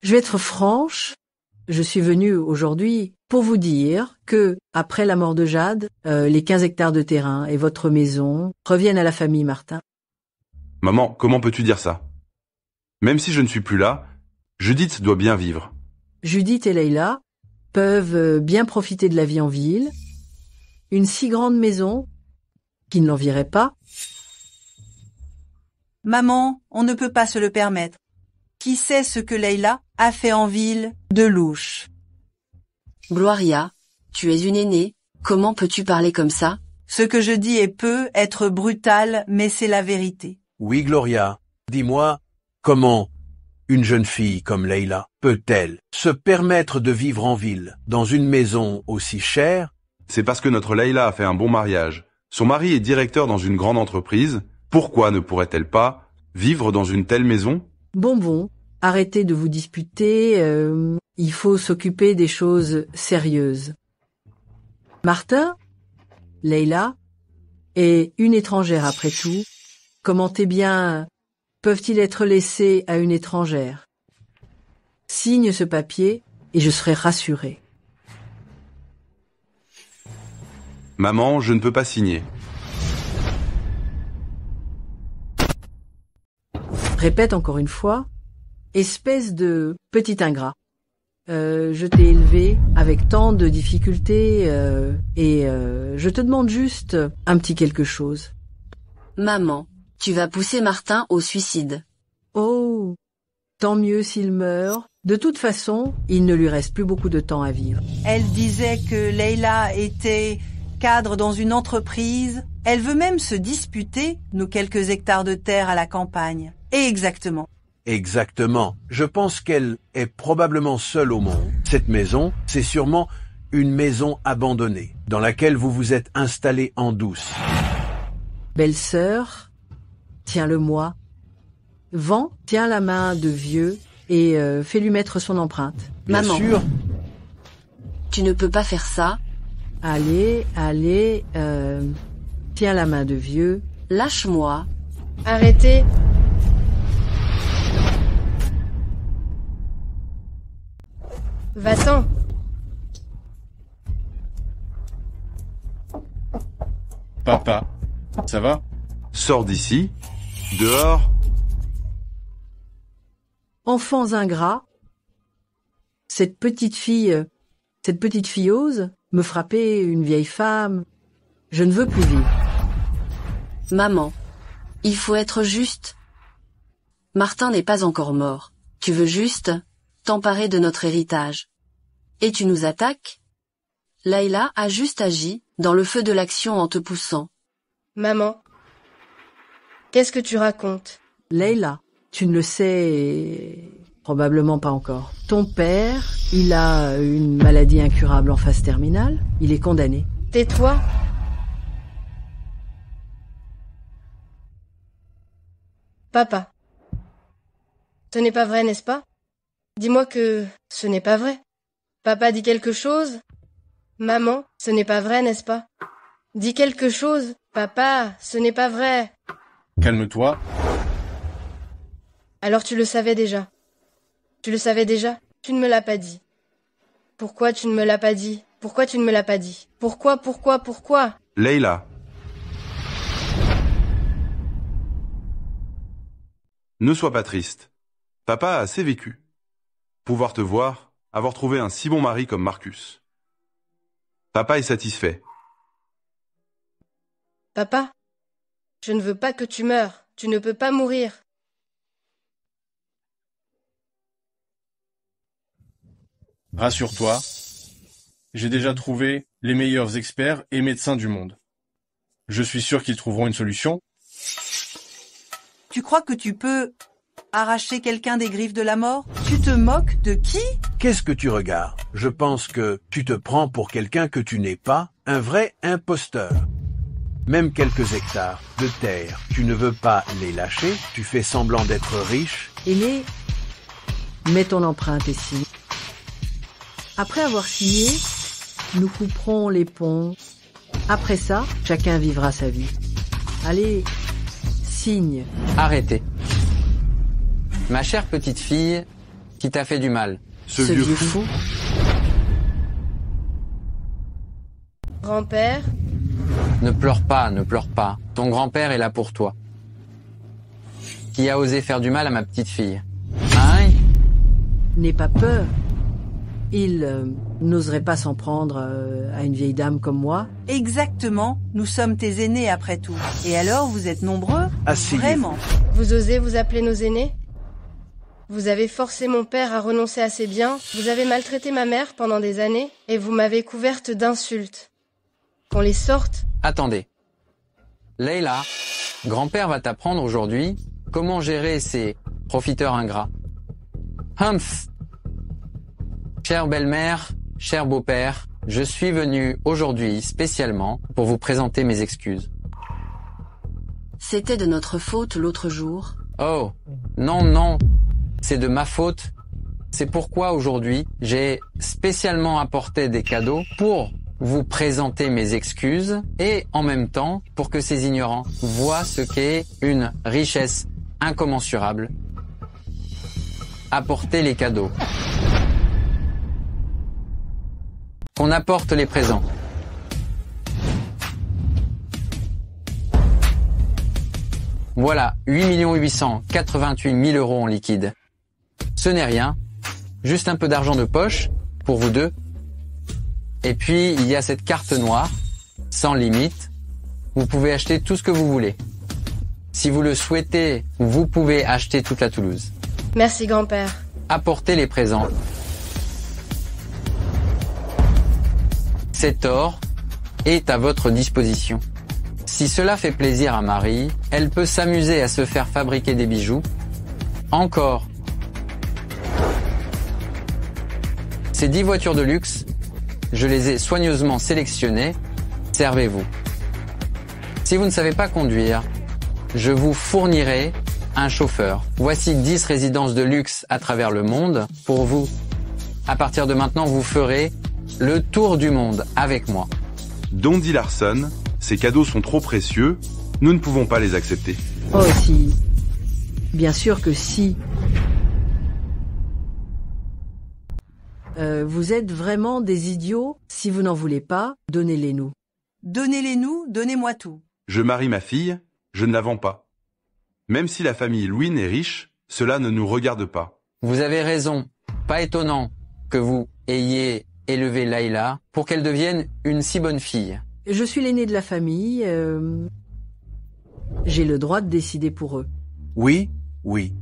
Je vais être franche, je suis venue aujourd'hui pour vous dire que, après la mort de Jade, les 15 hectares de terrain et votre maison reviennent à la famille Martin. Maman, comment peux-tu dire ça? Même si je ne suis plus là, Judith doit bien vivre. Judith et Leila peuvent bien profiter de la vie en ville. Une si grande maison qui ne l'envierait pas. Maman, on ne peut pas se le permettre. Qui sait ce que Leila a fait en ville de louche? Gloria, tu es une aînée, comment peux-tu parler comme ça? Ce que je dis peut être brutal, mais c'est la vérité. Oui, Gloria. Dis-moi, comment une jeune fille comme Leila peut-elle se permettre de vivre en ville, dans une maison aussi chère? C'est parce que notre Leila a fait un bon mariage. Son mari est directeur dans une grande entreprise. Pourquoi ne pourrait-elle pas vivre dans une telle maison? Bon, arrêtez de vous disputer, il faut s'occuper des choses sérieuses. Martin, Leila, est une étrangère après tout. Comment tes biens peuvent-ils être laissés à une étrangère? Signe ce papier et je serai rassurée. Maman, je ne peux pas signer. Répète encore une fois, espèce de petit ingrat. Je t'ai élevé avec tant de difficultés et je te demande juste un petit quelque chose. Maman, tu vas pousser Martin au suicide. Oh, tant mieux s'il meurt. De toute façon, il ne lui reste plus beaucoup de temps à vivre. Elle disait que Leila était cadre dans une entreprise. Elle veut même se disputer nos quelques hectares de terre à la campagne. Exactement. Exactement. Je pense qu'elle est probablement seule au monde. Cette maison, c'est sûrement une maison abandonnée, dans laquelle vous vous êtes installé en douce. Belle-sœur, tiens-le-moi. Vent, tiens la main de vieux et fais-lui mettre son empreinte. Bien Maman, sûr. tu ne peux pas faire ça. Allez, tiens la main de vieux. Lâche-moi. Arrêtez. Va-t'en. Papa, ça va? Sors d'ici. Dehors. Enfants ingrats, cette petite fille ose me frapper une vieille femme. Je ne veux plus vivre. Maman, il faut être juste. Martin n'est pas encore mort. Tu veux juste t'emparer de notre héritage. Et tu nous attaques? Leila a juste agi dans le feu de l'action en te poussant. Maman, qu'est-ce que tu racontes? Leila, tu ne le sais probablement pas encore. Ton père, il a une maladie incurable en phase terminale. Il est condamné. Tais-toi. Papa, Ce n'est pas vrai, n'est-ce pas? Dis-moi que ce n'est pas vrai. Papa dit quelque chose? Maman, ce n'est pas vrai, n'est-ce pas? Dis quelque chose. Papa, ce n'est pas vrai. Calme-toi. Alors tu le savais déjà. Tu le savais déjà? Tu ne me l'as pas dit. Pourquoi tu ne me l'as pas dit? Pourquoi tu ne me l'as pas dit? Pourquoi? Leila. Ne sois pas triste. Papa a assez vécu. Pouvoir te voir, avoir trouvé un si bon mari comme Marcus. Papa est satisfait. Papa, je ne veux pas que tu meures. Tu ne peux pas mourir. Rassure-toi, j'ai déjà trouvé les meilleurs experts et médecins du monde. Je suis sûr qu'ils trouveront une solution. Tu crois que tu peux arracher quelqu'un des griffes de la mort? Tu te moques de qui? Qu'est-ce que tu regardes? Je pense que tu te prends pour quelqu'un que tu n'es pas, un vrai imposteur. Même quelques hectares de terre, tu ne veux pas les lâcher, tu fais semblant d'être riche. Aîné, mets ton empreinte ici. Après avoir signé, nous couperons les ponts. Après ça, chacun vivra sa vie. Allez, signe. Arrêtez. Ma chère petite fille, qui t'a fait du mal. Ce vieux fou. Grand-père? Ne pleure pas, ne pleure pas. Ton grand-père est là pour toi. Qui a osé faire du mal à ma petite fille? Hein? N'aie pas peur. Il n'oserait pas s'en prendre à une vieille dame comme moi. Exactement, nous sommes tes aînés après tout. Et alors, vous êtes nombreux? Asseyez-vous. Vraiment. Vous osez vous appeler nos aînés? Vous avez forcé mon père à renoncer à ses biens, vous avez maltraité ma mère pendant des années, et vous m'avez couverte d'insultes. Qu'on les sorte? Attendez. Leila, grand-père va t'apprendre aujourd'hui comment gérer ces profiteurs ingrats. Humph! Chère belle-mère, cher beau-père, je suis venu aujourd'hui spécialement pour vous présenter mes excuses. C'était de notre faute l'autre jour. Oh, non, non, c'est de ma faute. C'est pourquoi aujourd'hui, j'ai spécialement apporté des cadeaux pour vous présenter mes excuses et en même temps pour que ces ignorants voient ce qu'est une richesse incommensurable. Apporter les cadeaux. Qu'on apporte les présents. Voilà, 8 888 000 € en liquide. Ce n'est rien, juste un peu d'argent de poche, pour vous deux. Et puis, il y a cette carte noire, sans limite. Vous pouvez acheter tout ce que vous voulez. Si vous le souhaitez, vous pouvez acheter toute la Toulouse. Merci, grand-père. Apportez les présents. Cet or est à votre disposition. Si cela fait plaisir à Marie, elle peut s'amuser à se faire fabriquer des bijoux. Encore. Ces 10 voitures de luxe, je les ai soigneusement sélectionnées. Servez-vous. Si vous ne savez pas conduire, je vous fournirai un chauffeur. Voici 10 résidences de luxe à travers le monde pour vous. À partir de maintenant, vous ferez le tour du monde avec moi. Dondi Larson, ces cadeaux sont trop précieux, nous ne pouvons pas les accepter. Oh si. Bien sûr que si. Vous êtes vraiment des idiots. Si vous n'en voulez pas, donnez-les-nous. Donnez-les-nous, donnez-moi tout. Je marie ma fille, je ne la vends pas. Même si la famille Lewin est riche, cela ne nous regarde pas. Vous avez raison. Pas étonnant que vous ayez élevé Leila pour qu'elle devienne une si bonne fille. Je suis l'aîné de la famille. J'ai le droit de décider pour eux. Oui, oui.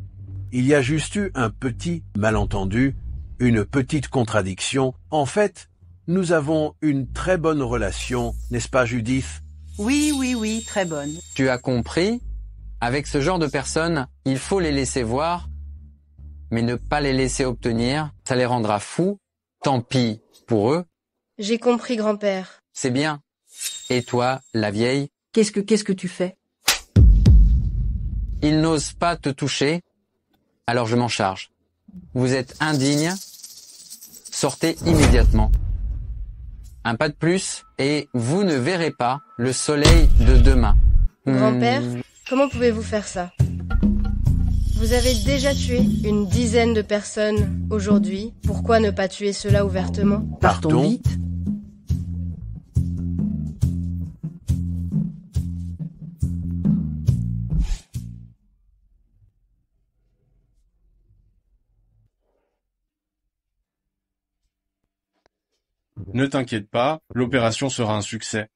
Il y a juste eu un petit malentendu, une petite contradiction. En fait, nous avons une très bonne relation, n'est-ce pas, Judith? Oui, oui, oui, très bonne. Tu as compris? Avec ce genre de personnes, il faut les laisser voir, mais ne pas les laisser obtenir, ça les rendra fous. Tant pis pour eux. J'ai compris, grand-père. C'est bien. Et toi, la vieille? Qu'est-ce que tu fais? Ils n'osent pas te toucher. Alors je m'en charge. Vous êtes indigne. Sortez immédiatement. Un pas de plus et vous ne verrez pas le soleil de demain. Grand-père, comment pouvez-vous faire ça? Vous avez déjà tué une dizaine de personnes aujourd'hui. Pourquoi ne pas tuer cela ouvertement? Partons vite. Ne t'inquiète pas, l'opération sera un succès.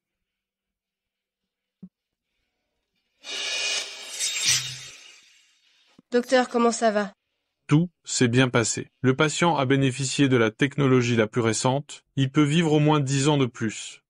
Docteur, comment ça va? Tout s'est bien passé. Le patient a bénéficié de la technologie la plus récente. Il peut vivre au moins 10 ans de plus.